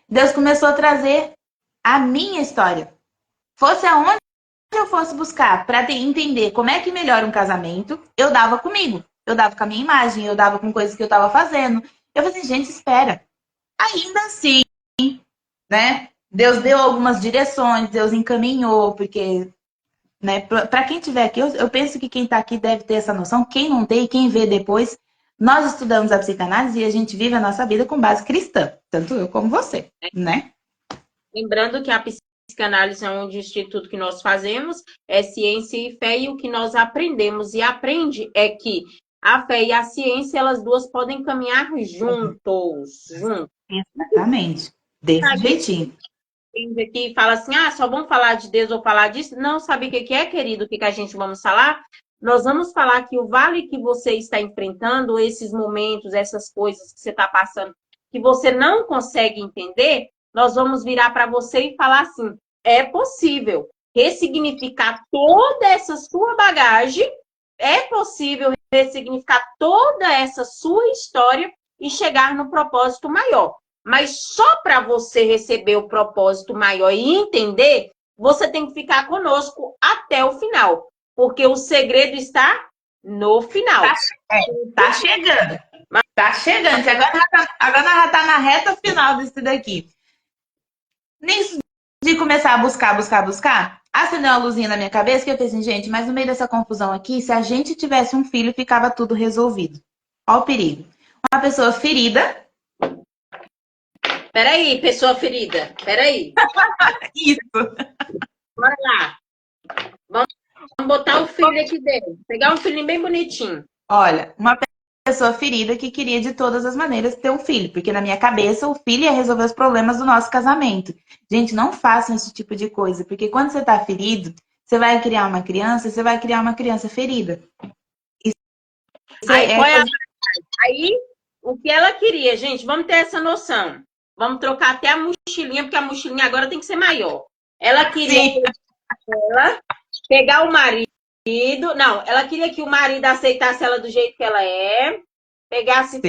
Deus começou a trazer a minha história. Fosse aonde eu fosse buscar para entender como é que melhora um casamento, eu dava comigo. Eu dava com a minha imagem, eu dava com coisas que eu estava fazendo. Eu falei assim, gente, espera. Ainda assim, né? Deus deu algumas direções, Deus encaminhou, porque, né, para quem estiver aqui, eu penso que quem está aqui deve ter essa noção. Quem não tem, quem vê depois, nós estudamos a psicanálise e a gente vive a nossa vida com base cristã, tanto eu como você, né? Lembrando que a psicanálise é um instituto que nós fazemos, é ciência e fé, e o que nós aprendemos e aprende é que a fé e a ciência, elas duas podem caminhar juntos. Exatamente. Desse jeitinho. Tem aqui fala assim, só vamos falar de Deus ou falar disso? Não, sabe o que é, querido? O que a gente vamos falar? Nós vamos falar que o vale que você está enfrentando, esses momentos, essas coisas que você está passando, que você não consegue entender, nós vamos virar para você e falar assim, é possível ressignificar toda essa sua bagagem, é possível ressignificar toda essa sua história e chegar no propósito maior. Mas só para você receber o propósito maior e entender, você tem que ficar conosco até o final. Porque o segredo está no final. Tá chegando. Tá chegando. Agora nós já tá na reta final disso daqui. Nisso de começar a buscar, acendeu uma luzinha na minha cabeça que eu pensei, gente, mas no meio dessa confusão aqui, se a gente tivesse um filho, ficava tudo resolvido. Olha o perigo. Uma pessoa ferida. Peraí, pessoa ferida. Peraí. Isso. Bora lá. Vamos botar o filho aqui dentro. Pegar um filhinho bem bonitinho. Olha, uma pessoa ferida que queria de todas as maneiras ter um filho, porque na minha cabeça o filho ia resolver os problemas do nosso casamento. Gente, não façam esse tipo de coisa, porque quando você tá ferido, você vai criar uma criança ferida. Aí, o que ela queria, gente, vamos ter essa noção. Vamos trocar até a mochilinha, porque a mochilinha agora tem que ser maior. Ela queria pegar o marido. Não, ela queria que o marido aceitasse ela do jeito que ela é, pegasse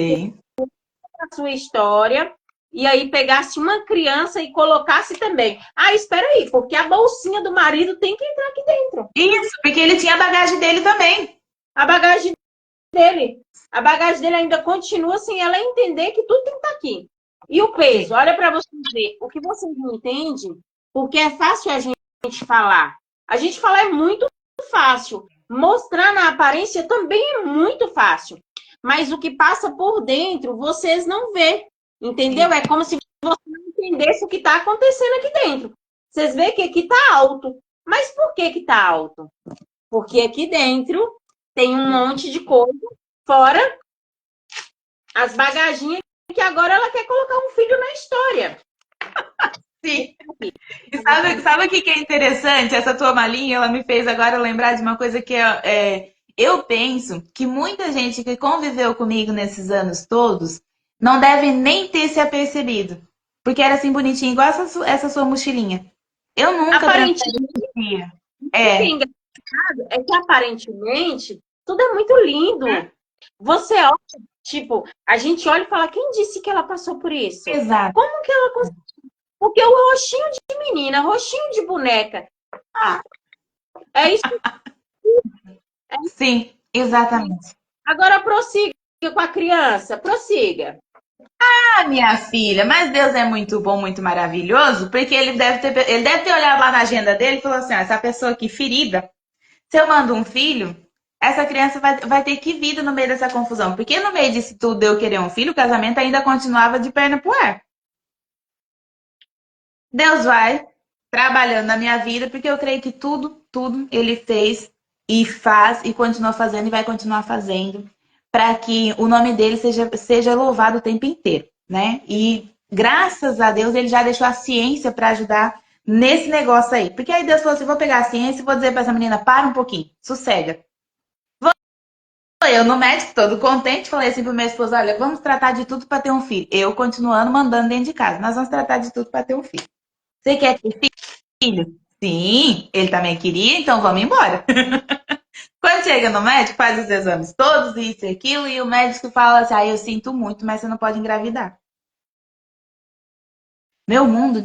a sua história e aí pegasse uma criança e colocasse também. Espera aí, porque a bolsinha do marido tem que entrar aqui dentro. Isso, porque ele tinha a bagagem dele também. A bagagem dele ainda continua sem ela entender que tudo tem que estar aqui. E o peso, olha para vocês ver, o que vocês não entendem, porque é fácil a gente falar. A gente falar é muito fácil. Mostrar na aparência também é muito fácil. Mas o que passa por dentro, vocês não vê. Entendeu? É como se você não entendesse o que está acontecendo aqui dentro. Vocês veem que aqui está alto. Mas por que está alto? Porque aqui dentro tem um monte de coisa, fora as bagaginhas que agora ela quer colocar um filho na história. Sim. E sabe o que é interessante? Essa tua malinha, ela me fez agora lembrar de uma coisa que eu penso que muita gente que conviveu comigo nesses anos todos não deve nem ter se apercebido. Porque era assim bonitinho, igual essa sua mochilinha. Eu nunca aparentemente, é que aparentemente tudo é muito lindo. Você olha, tipo, a gente olha e fala, quem disse que ela passou por isso? Exato. Como que ela conseguiu? Porque o roxinho de menina, roxinho de boneca. É isso. Sim, exatamente. Agora prossiga com a criança, prossiga. Minha filha, mas Deus é muito bom, muito maravilhoso, porque ele deve ter olhado lá na agenda dele e falou assim, essa pessoa aqui ferida, se eu mando um filho, essa criança vai ter que vir no meio dessa confusão. Porque no meio disso tudo eu querer um filho, o casamento ainda continuava de perna pro ar. Deus vai trabalhando na minha vida, porque eu creio que tudo ele fez e faz e continua fazendo e vai continuar fazendo para que o nome dele seja louvado o tempo inteiro, né? E graças a Deus ele já deixou a ciência para ajudar nesse negócio aí. Porque aí Deus falou assim, vou pegar a ciência e vou dizer pra essa menina, para um pouquinho, sossega. Eu no médico, todo contente, falei assim pro meu esposo, olha, vamos tratar de tudo para ter um filho. Eu continuando mandando dentro de casa, nós vamos tratar de tudo para ter um filho. Você quer ter filho? Sim, ele também queria, então vamos embora. Quando chega no médico, faz os exames todos, isso e aquilo, e o médico fala assim, eu sinto muito, mas você não pode engravidar. Meu mundo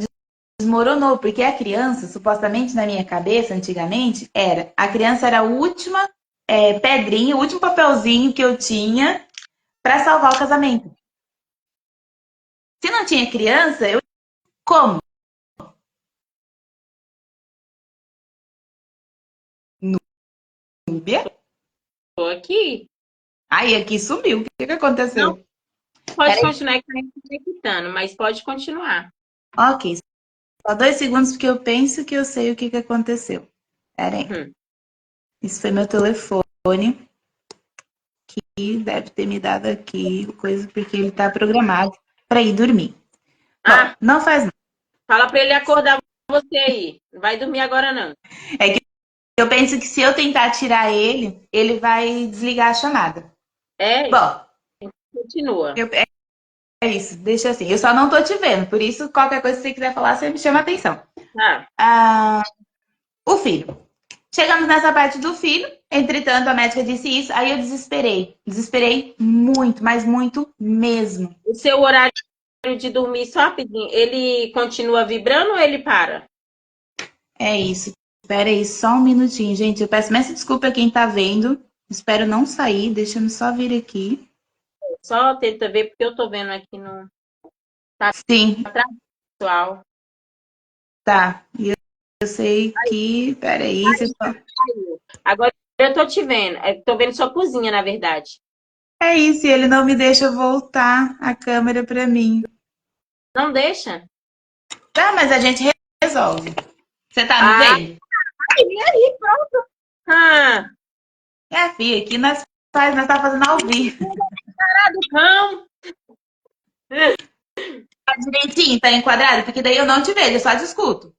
desmoronou, porque a criança, supostamente na minha cabeça, antigamente, a criança era a última pedrinha, o último papelzinho que eu tinha para salvar o casamento. Se não tinha criança, eu como? Núbia? Tô aqui. Aí aqui sumiu. O que aconteceu? Não, pode continuar conectando, mas pode continuar. Ok, só 2 segundos, porque eu penso que eu sei o que aconteceu. Pera aí. Isso foi meu telefone, que deve ter me dado aqui coisa, porque ele tá programado para ir dormir. Bom, não faz nada. Fala para ele acordar você aí. Não vai dormir agora, não. É que eu penso que se eu tentar tirar ele, ele vai desligar a chamada. Bom, continua. É isso, deixa assim. Eu só não tô te vendo, por isso, qualquer coisa que você quiser falar, você me chama a atenção. O filho. Chegamos nessa parte do filho, entretanto, a médica disse isso, aí eu desesperei. Desesperei muito, mas muito mesmo. O seu horário de dormir, só rapidinho, ele continua vibrando ou ele para? É isso. Espera aí só um minutinho, gente. Eu peço imensa desculpa a quem tá vendo. Espero não sair, deixa eu só vir aqui. Só tenta ver, porque eu tô vendo aqui no... Tá. Sim. Pessoal. Tá. E eu sei que... Peraí. Agora eu tô te vendo. Eu tô vendo sua cozinha, na verdade. É isso, e ele não me deixa voltar a câmera pra mim. Não deixa? Tá, mas a gente resolve. Você tá me vendo? E aí, pronto. Filha, aqui nós tá fazendo ao vivo. Do cão. Tá direitinho, tá enquadrado? Porque daí eu não te vejo, eu só te escuto.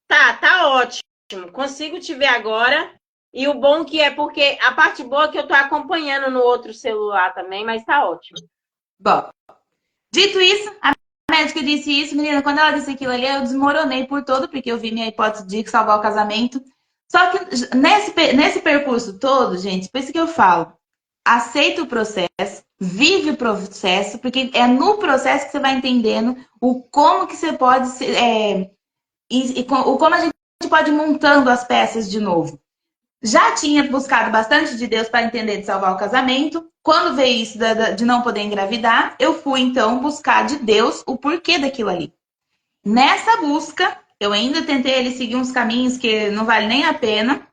Tá ótimo. Consigo te ver agora. E o bom que é porque a parte boa é que eu tô acompanhando no outro celular também, mas tá ótimo. Bom, dito isso, a médica disse isso, menina, quando ela disse aquilo ali, eu desmoronei por todo, porque eu vi minha hipótese de salvar o casamento. Só que nesse percurso todo, gente, por isso que eu falo, aceita o processo, vive o processo, porque é no processo que você vai entendendo o como que você pode o como a gente pode ir montando as peças de novo. Já tinha buscado bastante de Deus para entender de salvar o casamento. Quando veio isso de não poder engravidar, eu fui então buscar de Deus o porquê daquilo ali. Nessa busca, eu ainda tentei ele seguir uns caminhos que não vale nem a pena,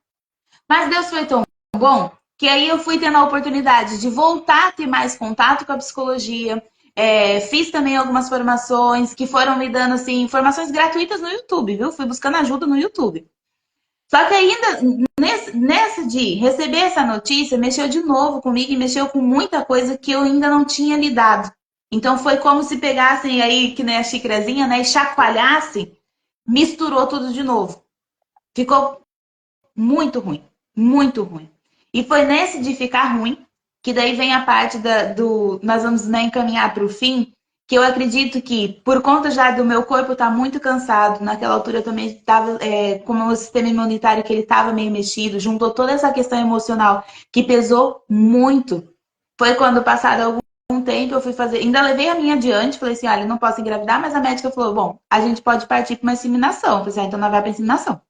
mas Deus foi tão bom que aí eu fui tendo a oportunidade de voltar a ter mais contato com a psicologia. Fiz também algumas formações que foram me dando assim, informações gratuitas no YouTube, viu? Fui buscando ajuda no YouTube. Só que ainda, nesse de receber essa notícia, mexeu de novo comigo e mexeu com muita coisa que eu ainda não tinha lidado. Então foi como se pegassem aí, que nem a xicrazinha, né? E chacoalhassem, misturou tudo de novo. Ficou muito ruim, muito ruim. E foi nesse de ficar ruim, que daí vem a parte nós vamos, né, encaminhar para o fim, que eu acredito que, por conta já do meu corpo estar muito cansado, naquela altura eu também estava, como o sistema imunitário que ele estava meio mexido, juntou toda essa questão emocional que pesou muito. Foi quando, passado algum tempo, eu fui fazer, ainda levei a minha adiante, falei assim, olha, não posso engravidar, mas a médica falou, bom, a gente pode partir para uma inseminação. Eu falei assim, então nós vamos para inseminação.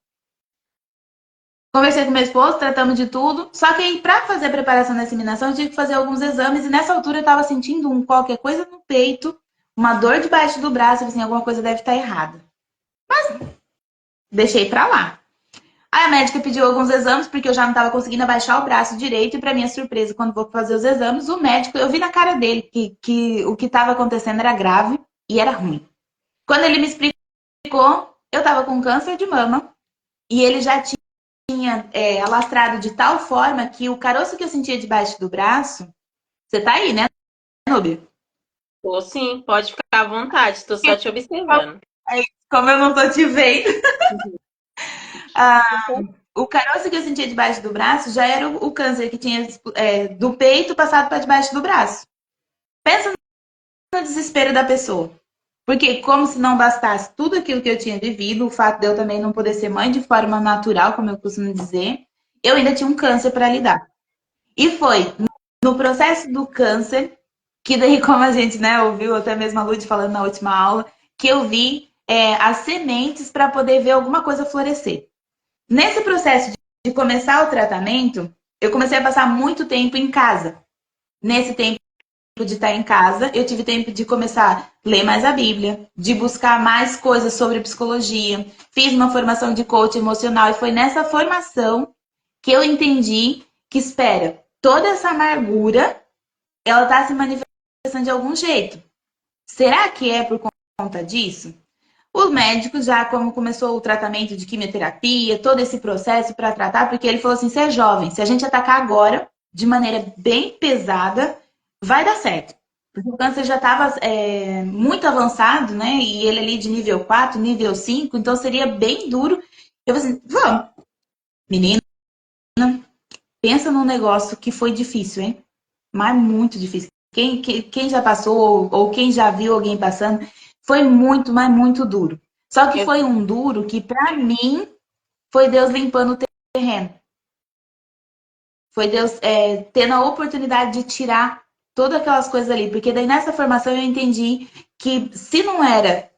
Conversei com meu esposo, tratamos de tudo. Só que aí, para fazer a preparação da inseminação, eu tive que fazer alguns exames. E nessa altura eu estava sentindo qualquer coisa no peito, uma dor debaixo do braço. Assim, alguma coisa deve estar errada. Mas deixei para lá. Aí a médica pediu alguns exames, porque eu já não estava conseguindo abaixar o braço direito. E para minha surpresa, quando vou fazer os exames, o médico, eu vi na cara dele que o que estava acontecendo era grave e era ruim. Quando ele me explicou, eu estava com câncer de mama e ele já tinha alastrado de tal forma que o caroço que eu sentia debaixo do braço... Você tá aí, né, Nubia? Tô sim, pode ficar à vontade, estou só te observando. Como eu não tô te vendo. O caroço que eu sentia debaixo do braço já era o câncer que tinha do peito passado para debaixo do braço. Pensa no desespero da pessoa. Porque, como se não bastasse tudo aquilo que eu tinha vivido, o fato de eu também não poder ser mãe de forma natural, como eu costumo dizer, eu ainda tinha um câncer para lidar. E foi no processo do câncer, que daí, como a gente, né, ouviu até mesmo a Lud falando na última aula, que eu vi as sementes para poder ver alguma coisa florescer. Nesse processo de começar o tratamento, eu comecei a passar muito tempo em casa. Nesse tempo de estar em casa, eu tive tempo de começar a ler mais a Bíblia, de buscar mais coisas sobre psicologia. Fiz uma formação de coach emocional e foi nessa formação que eu entendi que, espera, toda essa amargura, ela está se manifestando de algum jeito. Será que é por conta disso? O médico já, como começou o tratamento de quimioterapia, todo esse processo para tratar, porque ele falou assim, você é jovem, se a gente atacar agora, de maneira bem pesada, vai dar certo. Porque o câncer já estava muito avançado, né? E ele ali de nível 4, nível 5, então seria bem duro. Eu falei assim, vamos. Menina, pensa num negócio que foi difícil, hein? Mas muito difícil. Quem já passou ou quem já viu alguém passando, foi muito, mas muito duro. Só que foi um duro que, para mim, foi Deus limpando o terreno. Foi Deus tendo a oportunidade de tirar todas aquelas coisas ali. Porque daí nessa formação eu entendi que se não era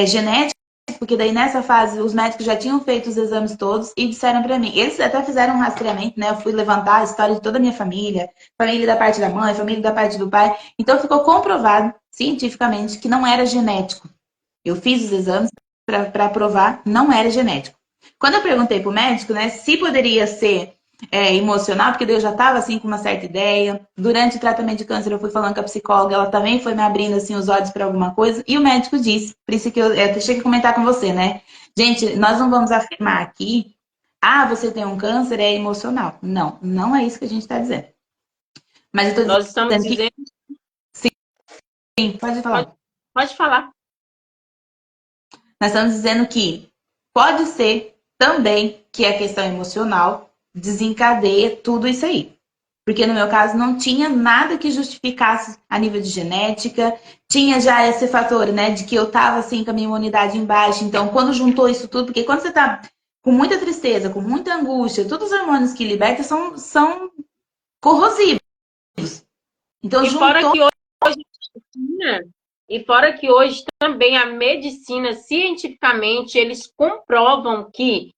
genético, porque daí nessa fase os médicos já tinham feito os exames todos e disseram para mim, eles até fizeram um rastreamento, né? Eu fui levantar a história de toda a minha família, família da parte da mãe, família da parte do pai. Então ficou comprovado cientificamente que não era genético. Eu fiz os exames para provar, não era genético. Quando eu perguntei pro médico, né, se poderia ser emocional, porque daí eu já estava assim com uma certa ideia. Durante o tratamento de câncer eu fui falando com a psicóloga, ela também foi me abrindo assim os olhos para alguma coisa, e o médico disse, por isso que eu deixei de comentar com você, né? Gente, nós não vamos afirmar aqui, você tem um câncer, é emocional. Não, não é isso que a gente está dizendo. Mas eu estou Nós estamos dizendo dizendo. que sim, pode falar. Pode falar. Nós estamos dizendo que pode ser também que a questão emocional desencadeia tudo isso aí. Porque no meu caso não tinha nada que justificasse a nível de genética, tinha já esse fator, né, de que eu tava assim com a minha imunidade em baixa. Então, quando juntou isso tudo, porque quando você tá com muita tristeza, com muita angústia, todos os hormônios que libertam são corrosivos. Então, E fora juntou. que hoje, e fora que hoje também a medicina, cientificamente, eles comprovam que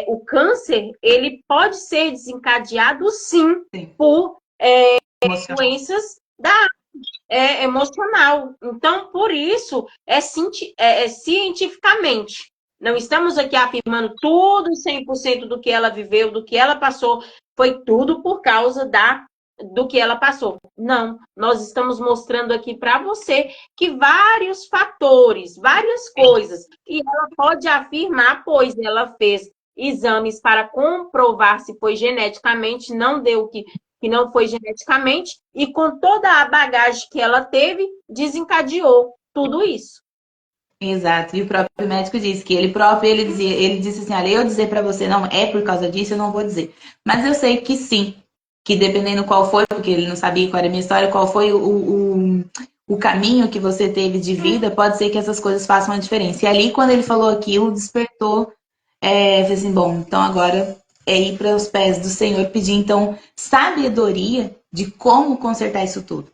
o câncer ele pode ser desencadeado sim por doenças da emocional. Então, por isso, cientificamente. Não estamos aqui afirmando tudo 100% do que ela viveu, do que ela passou, foi tudo por causa do que ela passou. Não, nós estamos mostrando aqui para você que vários fatores, várias coisas, e ela pode afirmar, pois ela fez exames para comprovar se foi geneticamente, não deu que não foi geneticamente, e com toda a bagagem que ela teve, desencadeou tudo isso. Exato, e o próprio médico disse que ele próprio, ele disse assim, olha, eu dizer para você não é por causa disso, eu não vou dizer. Mas eu sei que sim, que dependendo qual foi, porque ele não sabia qual era a minha história, qual foi o caminho que você teve de vida, pode ser que essas coisas façam a diferença. E ali, quando ele falou aquilo, despertou, falei assim, bom, então agora é ir para os pés do Senhor, pedir então sabedoria de como consertar isso tudo.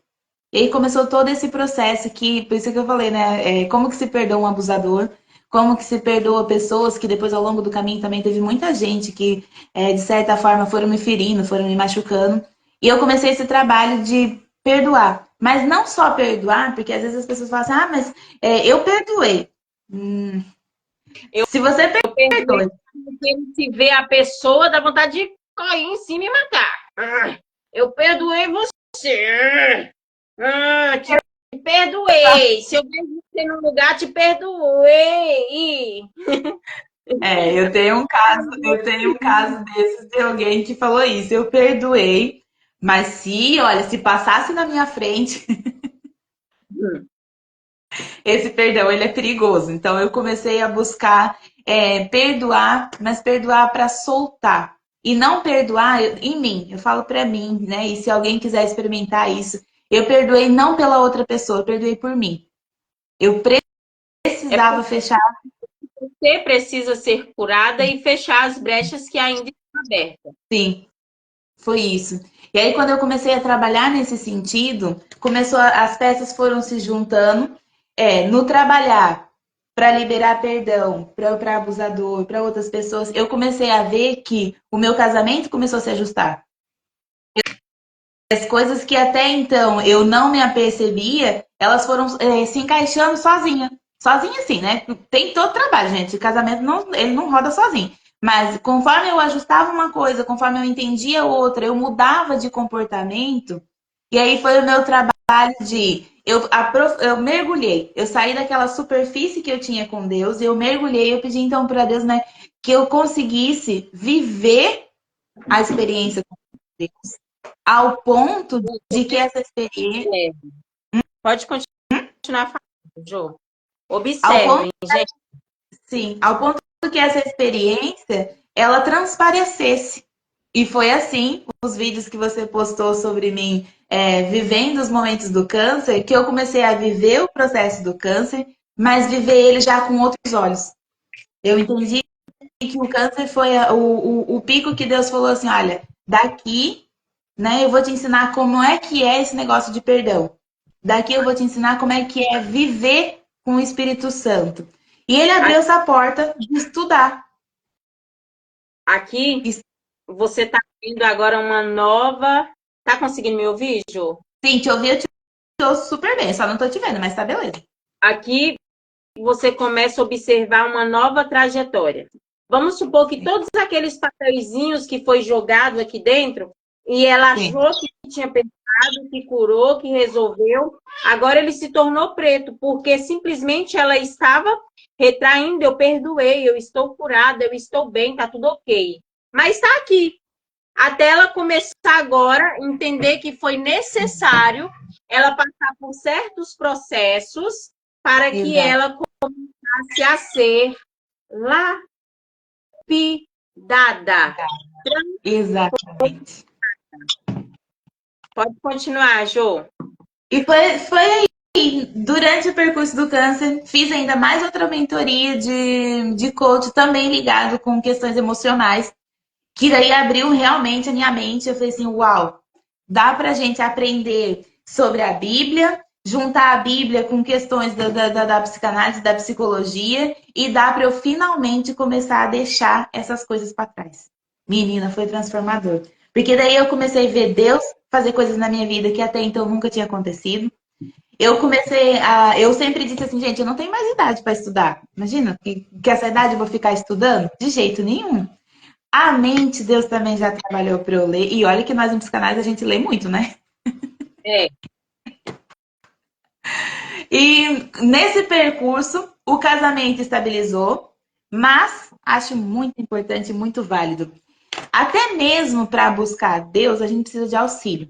E aí começou todo esse processo que, por isso que eu falei, né? Como que se perdoa um abusador, como que se perdoa pessoas que depois ao longo do caminho também teve muita gente que, de certa forma, foram me ferindo, foram me machucando. E eu comecei esse trabalho de perdoar. Mas não só perdoar, porque às vezes as pessoas falam assim, mas eu perdoei. Se você perdoa. Se vê a pessoa, dá vontade de cair em cima e matar. Eu perdoei você. Te perdoei. Se eu vejo você num lugar, te perdoei. Eu tenho um caso desses de alguém que falou isso. Eu perdoei, mas se passasse na minha frente, Esse perdão, ele é perigoso. Então, eu comecei a buscar perdoar, mas perdoar para soltar. E não perdoar em mim, eu falo para mim, né? E se alguém quiser experimentar isso, eu perdoei não pela outra pessoa, eu perdoei por mim. Eu É precisava porque fechar, você precisa ser curada e fechar as brechas que ainda estão abertas. sim, foi isso. E aí, quando eu comecei a trabalhar nesse sentido, as peças foram se juntando. No trabalhar para liberar perdão para abusador, para outras pessoas, eu comecei a ver que o meu casamento começou a se ajustar. As coisas que até então eu não me apercebia, elas foram se encaixando sozinha. Sozinha assim, né? Tem todo trabalho, gente. O casamento não, ele não roda sozinho. Mas conforme eu ajustava uma coisa, conforme eu entendia outra, eu mudava de comportamento. E aí foi o meu trabalho de eu mergulhei, eu saí daquela superfície que eu tinha com Deus, eu mergulhei, eu pedi então para Deus, né, que eu conseguisse viver a experiência com Deus, ao ponto de que essa experiência, Pode continuar falando, Jô. ao ponto, Observem, gente. sim, ao ponto que essa experiência ela transparecesse. E foi assim, os vídeos que você postou sobre mim, vivendo os momentos do câncer, que eu comecei a viver o processo do câncer, mas viver ele já com outros olhos. Eu entendi que o câncer foi o pico que Deus falou assim, olha, daqui, né, eu vou te ensinar como é que é esse negócio de perdão. Daqui eu vou te ensinar como é que é viver com o Espírito Santo. E ele abriu essa porta de estudar. Aqui, você está vendo agora uma nova. Tá conseguindo me ouvir, Jô? Sim, eu te ouço super bem, só não tô te vendo, mas tá beleza. Aqui você começa a observar uma nova trajetória. Vamos supor que todos aqueles papeizinhos que foi jogado aqui dentro, e ela Sim, achou que tinha pensado, que curou, que resolveu, agora ele se tornou preto, porque simplesmente ela estava retraindo, eu perdoei, eu estou curada, eu estou bem, tá tudo ok. Mas está aqui. Até ela começar agora a entender que foi necessário ela passar por certos processos para que exato. ela passe a ser lapidada. Exatamente. Pode continuar, Jô. E foi aí, durante o percurso do câncer, fiz ainda mais outra mentoria de coach também ligado com questões emocionais, que daí abriu realmente a minha mente. Eu falei assim, uau, dá pra gente aprender sobre a Bíblia, juntar a Bíblia com questões da psicanálise, da psicologia, e dá para eu finalmente começar a deixar essas coisas para trás. Menina, foi transformador. Porque daí eu comecei a ver Deus fazer coisas na minha vida que até então nunca tinha acontecido. Eu sempre disse assim, gente, eu não tenho mais idade para estudar. Imagina, que essa idade eu vou ficar estudando? De jeito nenhum. A mente, Deus também já trabalhou para eu ler. E olha que nós em psicanálise a gente lê muito, né? É, E nesse percurso, o casamento estabilizou, mas acho muito importante e muito válido. Até mesmo para buscar Deus, a gente precisa de auxílio.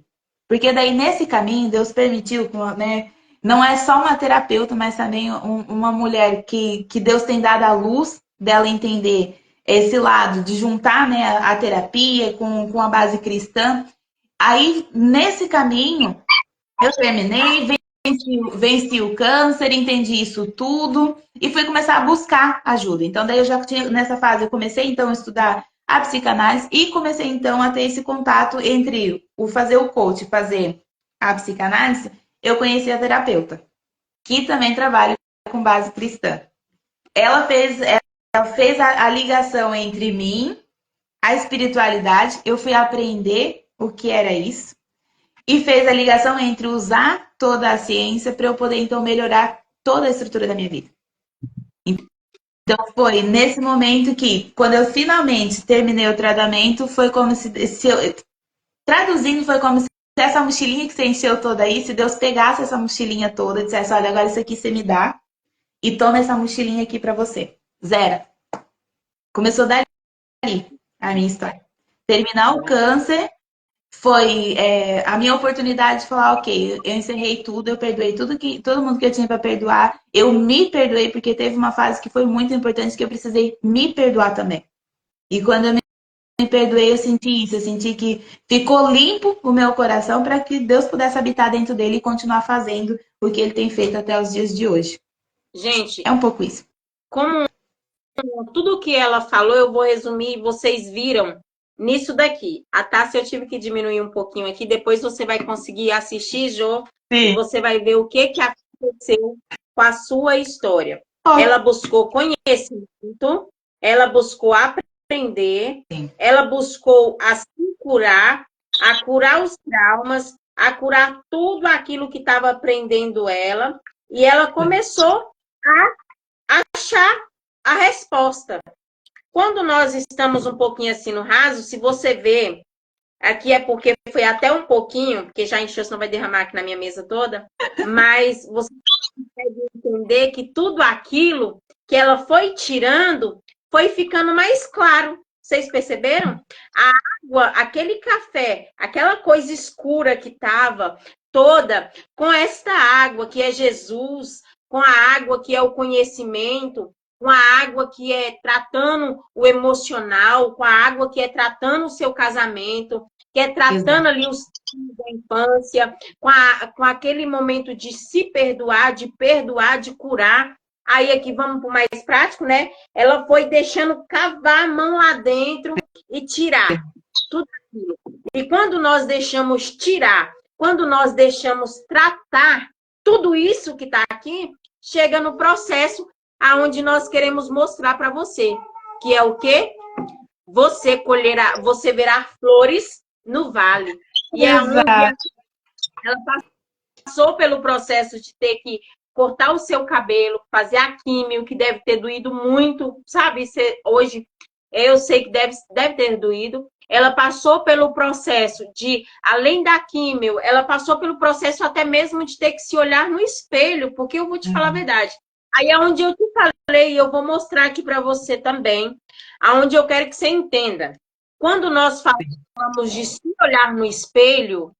Porque daí, nesse caminho, Deus permitiu, né? Não é só uma terapeuta, mas também uma mulher que Deus tem dado a luz dela entender esse lado de juntar, né, a terapia com a base cristã. Aí, nesse caminho, eu terminei, venci o câncer, entendi isso tudo e fui começar a buscar ajuda. Então, daí eu já tinha, nessa fase, eu comecei então a estudar a psicanálise e comecei então a ter esse contato entre o fazer o coach, fazer a psicanálise, eu conheci a terapeuta, que também trabalha com base cristã. Ela fez a ligação entre mim, a espiritualidade, eu fui aprender o que era isso e fez a ligação entre usar toda a ciência para eu poder então melhorar toda a estrutura da minha vida. Então foi nesse momento que, quando eu finalmente terminei o tratamento, foi como se eu, traduzindo, foi como se essa mochilinha que você encheu toda aí, se Deus pegasse essa mochilinha toda e dissesse, olha, agora isso aqui você me dá e toma essa mochilinha aqui para você. Zero. Começou dali a minha história. Terminar o câncer, Foi a minha oportunidade de falar, ok, eu encerrei tudo, eu perdoei tudo que todo mundo que eu tinha para perdoar, eu me perdoei porque teve uma fase que foi muito importante que eu precisei me perdoar também. E quando eu me perdoei, eu senti isso, eu senti que ficou limpo o meu coração para que Deus pudesse habitar dentro dele e continuar fazendo o que ele tem feito até os dias de hoje. Gente, É um pouco isso. como tudo que ela falou, eu vou resumir, vocês viram nisso daqui. A Tássia eu tive que diminuir um pouquinho aqui, depois você vai conseguir assistir, Jô, e Sim. você vai ver o que aconteceu com a sua história. Oh, Ela buscou conhecimento, ela buscou aprender, sim. ela buscou a curar os traumas, a curar tudo aquilo que estava aprendendo ela, e ela começou a achar a resposta. Quando nós estamos um pouquinho assim no raso, se você vê, aqui é porque foi até um pouquinho, porque já encheu, senão vai derramar aqui na minha mesa toda, mas você consegue entender que tudo aquilo que ela foi tirando foi ficando mais claro. Vocês perceberam? A água, aquele café, aquela coisa escura que estava toda, com esta água que é Jesus, com a água que é o conhecimento, com a água que é tratando o emocional, com a água que é tratando o seu casamento, que é tratando ali os filhos da infância, com aquele momento de se perdoar, de curar. Aí aqui vamos para o mais prático, né? Ela foi deixando cavar a mão lá dentro e tirar tudo aquilo. E quando nós deixamos tirar, quando nós deixamos tratar, tudo isso que está aqui chega no processo aonde nós queremos mostrar para você, que é o quê? Você colherá, você verá flores no vale. E é onde Exato. ela passou pelo processo de ter que cortar o seu cabelo, fazer a químio, que deve ter doído muito, sabe? Hoje eu sei que deve ter doído. Ela passou pelo processo de, além da químio, ela passou pelo processo até mesmo de ter que se olhar no espelho, porque eu vou te falar a verdade. Aí é onde eu te falei, e eu vou mostrar aqui para você também, aonde eu quero que você entenda. Quando nós falamos de se olhar no espelho,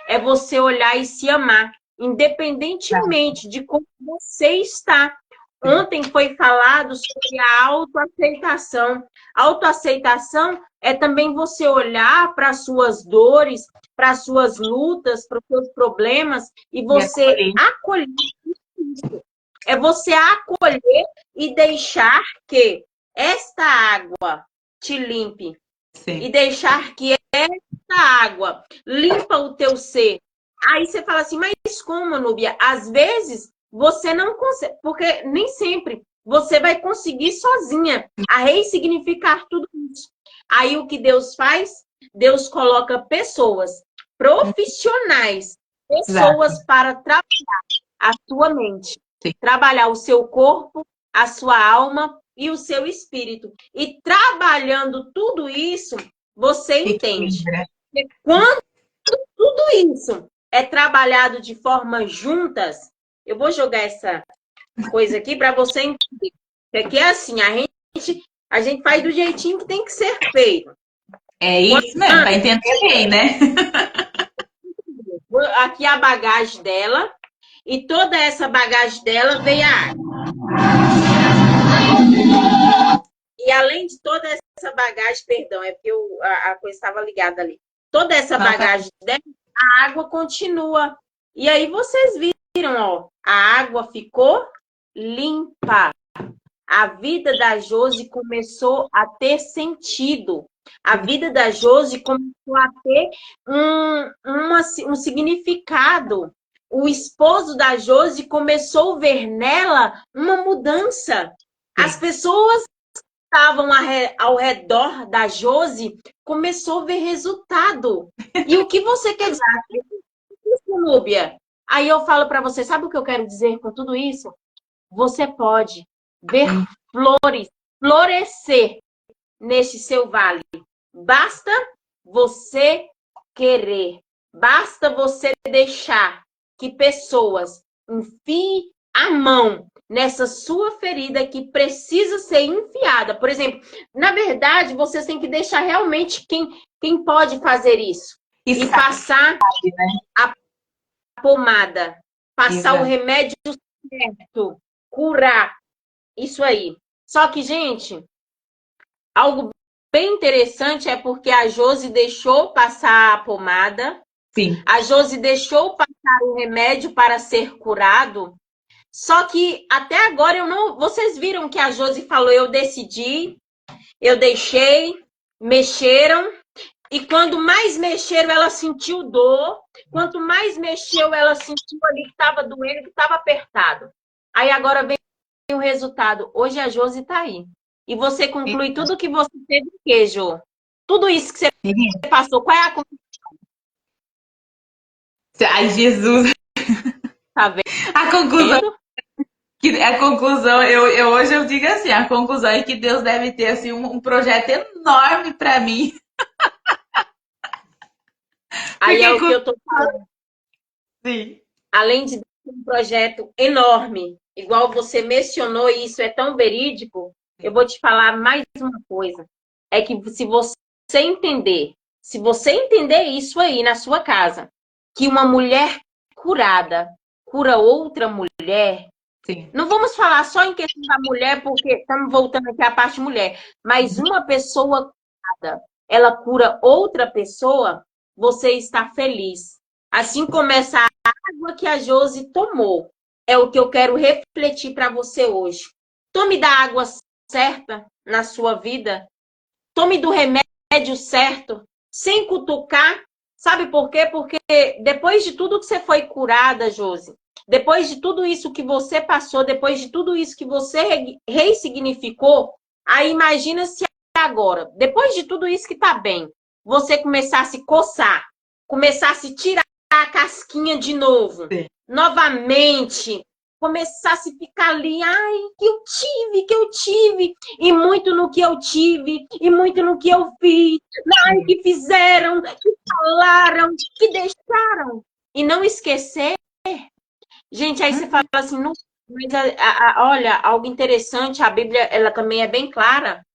é você olhar e se amar, independentemente de como você está. Ontem foi falado sobre a autoaceitação. Autoaceitação é também você olhar para as suas dores, para as suas lutas, para os seus problemas e você acolher isso. É você acolher e deixar que esta água te limpe. Sim. E deixar que esta água limpa o teu ser. Aí você fala assim, mas como, Núbia? Às vezes você não consegue, porque nem sempre você vai conseguir sozinha a ressignificar tudo isso. Aí o que Deus faz? Deus coloca pessoas profissionais, pessoas Exato. para trabalhar a sua mente, Sim. trabalhar o seu corpo, a sua alma e o seu espírito. E trabalhando tudo isso, você entende. Porque quando tudo isso é trabalhado de forma juntas, eu vou jogar essa coisa aqui para você entender. Porque é assim, a gente faz do jeitinho que tem que ser feito. É isso mesmo, para entender bem, né? Aqui a bagagem dela, e toda essa bagagem dela veio a água. E além de toda essa bagagem, perdão, é porque a coisa estava ligada ali. Toda essa bagagem dela, a água continua. E aí vocês viram, ó, a água ficou limpa. A vida da Josi começou a ter sentido. A vida da Josi começou a ter um significado. O esposo da Josi começou a ver nela uma mudança. As pessoas que estavam ao redor da Josi começou a ver resultado. E o que você quer dizer, Núbia? Aí eu falo para você, sabe o que eu quero dizer com tudo isso? Você pode ver flores florescer neste seu vale. Basta você querer. Basta você deixar que pessoas enfiem a mão nessa sua ferida que precisa ser enfiada. Por exemplo, na verdade, vocês têm que deixar realmente quem pode fazer isso. E passar a pomada, passar o remédio certo, curar. Isso aí. Só que, gente, algo bem interessante é porque a Josi deixou passar a pomada. Sim. A Josi deixou passar o remédio para ser curado. Só que até agora eu não. Vocês viram que a Josi falou: eu decidi, eu deixei, mexeram. E quando mais mexeram, ela sentiu dor. Quanto mais mexeu, ela sentiu ali que estava doendo, que estava apertado. Aí agora vem o resultado. Hoje a Josi está aí. E você conclui tudo que você teve o quê, Jô? Tudo isso que você passou. Qual é a conclusão? Ai, Jesus! Tá vendo? A conclusão, hoje eu digo assim, a conclusão é que Deus deve ter assim, um projeto enorme para mim. Aí é o que eu tô falando. Sim. Além de um projeto enorme, igual você mencionou, e isso é tão verídico, eu vou te falar mais uma coisa. É que se você entender isso aí na sua casa, que uma mulher curada cura outra mulher, sim, não vamos falar só em questão da mulher, porque estamos voltando aqui à parte mulher, mas uma pessoa curada, ela cura outra pessoa, você está feliz. Assim começa a água que a Josi tomou. É o que eu quero refletir para você hoje. Tome da água certa na sua vida. Tome do remédio certo, sem cutucar. Sabe por quê? Porque depois de tudo que você foi curada, Josi, depois de tudo isso que você passou, depois de tudo isso que você ressignificou, aí imagina se agora, depois de tudo isso que tá bem, você começar a se coçar, começar a se tirar a casquinha de novo, novamente, começar a se ficar ali, ai, que eu tive, e muito no que eu tive, e muito no que eu fiz, ai, que fizeram, que falaram, que deixaram. E não esquecer, gente, aí você fala assim, não, mas olha, algo interessante, a Bíblia, ela também é bem clara,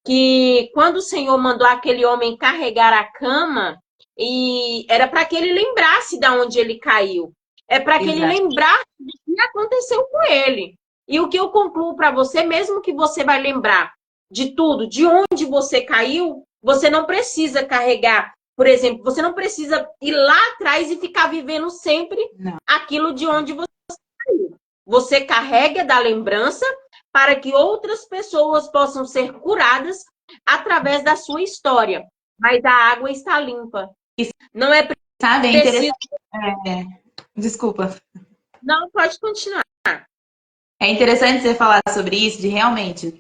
que quando o Senhor mandou aquele homem carregar a cama, e era para que ele lembrasse de onde ele caiu. É para que ele lembrasse do que aconteceu com ele. E o que eu concluo para você, mesmo que você vai lembrar de tudo, de onde você caiu, você não precisa carregar. Por exemplo, você não precisa ir lá atrás e ficar vivendo sempre aquilo de onde você caiu. Você carrega da lembrança para que outras pessoas possam ser curadas através da sua história. Mas a água está limpa. Não é preciso... Desculpa. Não, pode continuar. É interessante você falar sobre isso, de realmente,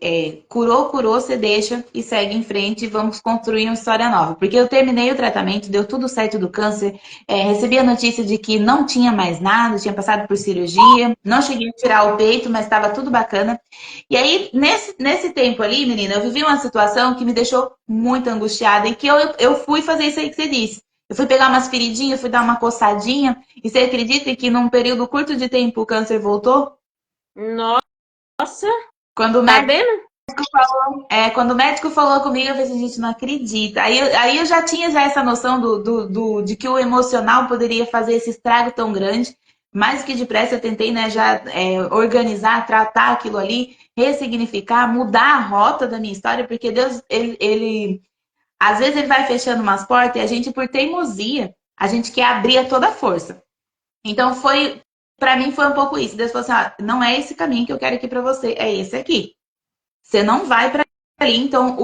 curou, você deixa e segue em frente e vamos construir uma história nova. Porque eu terminei o tratamento, deu tudo certo do câncer, recebi a notícia de que não tinha mais nada, tinha passado por cirurgia, não cheguei a tirar o peito, mas estava tudo bacana. E aí, nesse tempo ali, menina, eu vivi uma situação que me deixou muito angustiada e que eu fui fazer isso aí que você disse. Eu fui pegar umas feridinhas, fui dar uma coçadinha, e você acredita que num período curto de tempo o câncer voltou? Nossa, quando o tá médico vendo? falou, quando o médico falou comigo, eu falei assim, gente, não acredita. Aí eu já tinha essa noção de que o emocional poderia fazer esse estrago tão grande. Mais que depressa eu tentei, né, já organizar, tratar aquilo ali, ressignificar, mudar a rota da minha história, porque Deus, ele às vezes ele vai fechando umas portas e a gente, por teimosia, a gente quer abrir a toda força. Então para mim foi um pouco isso. Deus falou assim, não é esse caminho que eu quero aqui para você, é esse aqui. Você não vai para ali. Então,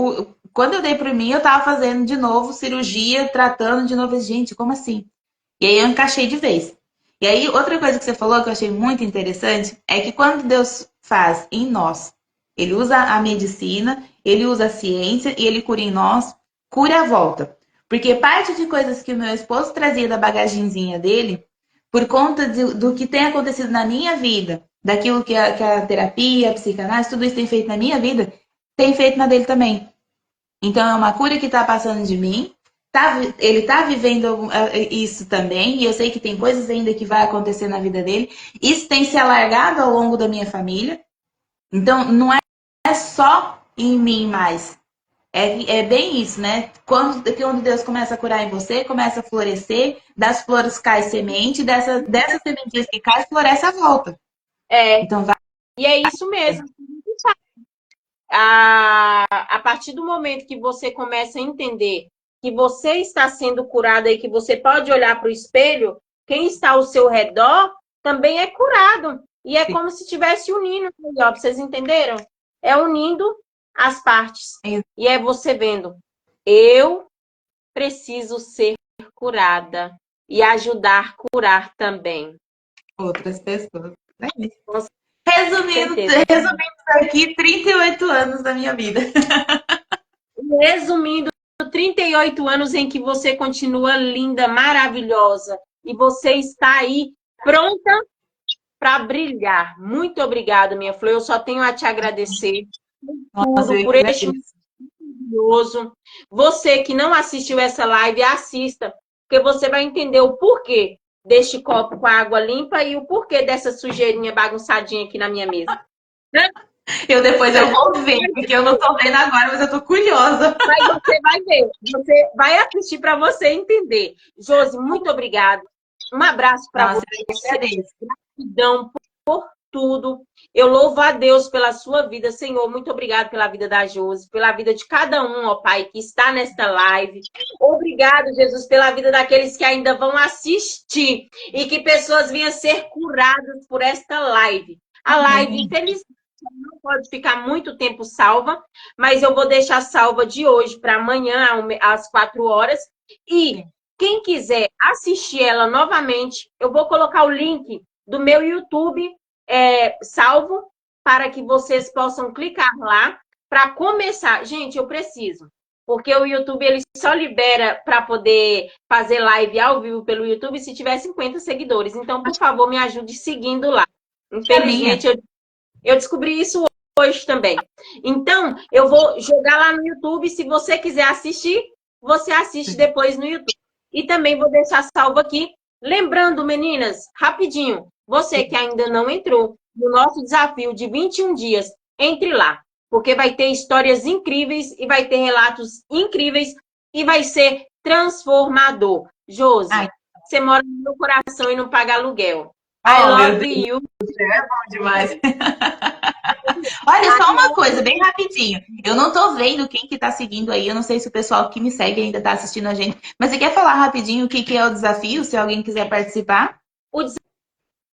quando eu dei para mim, eu tava fazendo de novo cirurgia, tratando de novo. Gente, como assim? E aí eu encaixei de vez. E aí, outra coisa que você falou que eu achei muito interessante é que quando Deus faz em nós, ele usa a medicina, ele usa a ciência e ele cura em nós, cura a volta. Porque parte de coisas que o meu esposo trazia da bagagenzinha dele, por conta do que tem acontecido na minha vida, daquilo que a terapia, a psicanálise, tudo isso tem feito na minha vida, tem feito na dele também. Então, é uma cura que está passando de mim. Ele está vivendo isso também. E eu sei que tem coisas ainda que vai acontecer na vida dele. Isso tem se alargado ao longo da minha família. Então, não é só em mim mais. É bem isso, né? Quando Deus começa a curar em você, começa a florescer, das flores cai semente, dessas sementes que cai, floresce a volta. É, Então, vai. e é isso mesmo. A partir do momento que você começa a entender que você está sendo curada e que você pode olhar para o espelho, quem está ao seu redor também é curado. E é como se estivesse unindo, ó, vocês entenderam? É unindo as partes. E é você vendo, eu preciso ser curada e ajudar a curar também. Outras pessoas. Né? Com Resumindo certeza. aqui, 38 anos da minha vida. Resumindo, 38 anos em que você continua linda, maravilhosa. E você está aí pronta para brilhar. Muito obrigada, minha flor. Eu só tenho a te agradecer por Nossa, tudo, eu por que este agradeço. maravilhoso. Você que não assistiu essa live, assista, porque você vai entender o porquê deste copo com a água limpa e o porquê dessa sujeirinha bagunçadinha aqui na minha mesa. Depois eu vou ver, porque eu não tô vendo agora, mas eu tô curiosa. Mas você vai ver, você vai assistir para você entender. Josi, muito obrigada. Um abraço para Nossa, eu que você. agradeço. Gratidão por tudo. Eu louvo a Deus pela sua vida, Senhor. Muito obrigado pela vida da Josi, pela vida de cada um, ó Pai, que está nesta live. Obrigado, Jesus, pela vida daqueles que ainda vão assistir e que pessoas venham ser curadas por esta live. A live, infelizmente, não pode ficar muito tempo salva, mas eu vou deixar salva de hoje para amanhã, às 4 horas. E quem quiser assistir ela novamente, eu vou colocar o link do meu YouTube salvo para que vocês possam clicar lá para começar. Gente, eu preciso, porque o YouTube ele só libera para poder fazer live ao vivo pelo YouTube se tiver 50 seguidores. Então, por favor, me ajude seguindo lá. Infelizmente, eu descobri isso hoje também. Então, eu vou jogar lá no YouTube. Se você quiser assistir, você assiste depois no YouTube. E também vou deixar salvo aqui. Lembrando, meninas, rapidinho, você que ainda não entrou no nosso desafio de 21 dias, entre lá. Porque vai ter histórias incríveis e vai ter relatos incríveis e vai ser transformador. Josi, você mora no meu coração e não paga aluguel. I love you. É bom demais. Olha, só uma coisa, bem rapidinho. Eu não tô vendo quem que tá seguindo aí. Eu não sei se o pessoal que me segue ainda tá assistindo a gente. Mas você quer falar rapidinho o que que é o desafio, se alguém quiser participar? O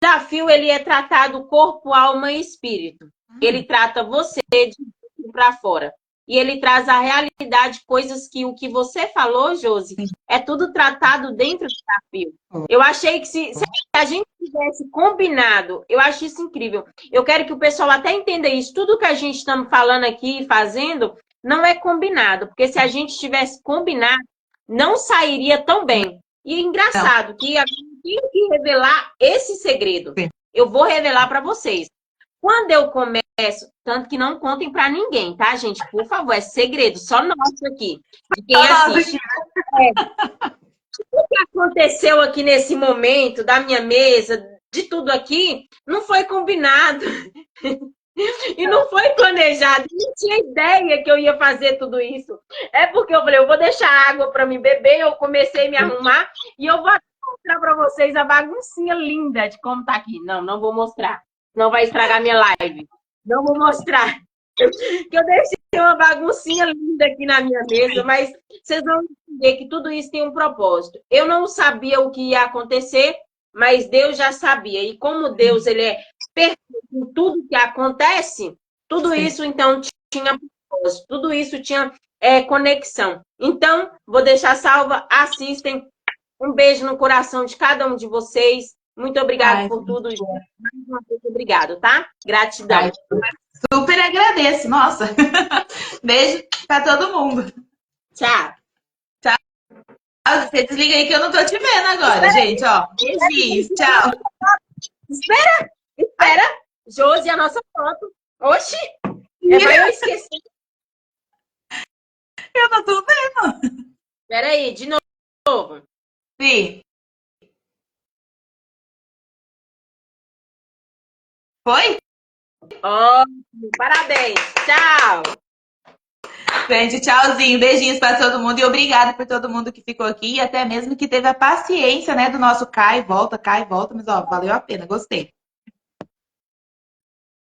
desafio, ele é tratado corpo, alma e espírito. Ele trata você de dentro para fora. E ele traz a realidade, coisas que o que você falou, Josi, é tudo tratado dentro do desafio. Eu achei que se a gente tivesse combinado, eu acho isso incrível. Eu quero que o pessoal até entenda isso. Tudo que a gente está falando aqui e fazendo não é combinado, porque se a gente tivesse combinado, não sairia tão bem. E é engraçado que a gente tem que revelar esse segredo. Eu vou revelar para vocês. Quando eu começo, tanto que não contem para ninguém, tá, gente? Por favor, é segredo, só nosso aqui, de quem assiste. O que aconteceu aqui nesse momento da minha mesa, de tudo aqui, não foi combinado. E não foi planejado, não tinha ideia que eu ia fazer tudo isso. É porque eu falei, eu vou deixar água para me beber, eu comecei a me arrumar e eu vou mostrar para vocês a baguncinha linda de como tá aqui. Não, não vou mostrar. Não vai estragar minha live. Não vou mostrar. Que eu deixei uma baguncinha linda aqui na minha mesa, mas vocês vão entender que tudo isso tem um propósito. Eu não sabia o que ia acontecer, mas Deus já sabia. E como Deus ele é perfeito em tudo que acontece, tudo isso então tinha propósito, tudo isso tinha conexão. Então, vou deixar salva, assistem. Um beijo no coração de cada um de vocês. Muito obrigada por tudo, gente. Mais uma vez, obrigado, tá? Gratidão. Super agradeço, nossa. Beijo para todo mundo. Tchau. Tchau. Você desliga aí que eu não tô te vendo agora, gente, ó. Beijinhos, tchau. Espera. Josi, a nossa foto. Oxi, eu esqueci. Eu não tô vendo. Espera aí, de novo. Sim. Foi? Ótimo, parabéns. Tchau. Gente, tchauzinho, beijinhos para todo mundo e obrigado por todo mundo que ficou aqui e até mesmo que teve a paciência, né, do nosso cai e volta, mas ó, valeu a pena, gostei.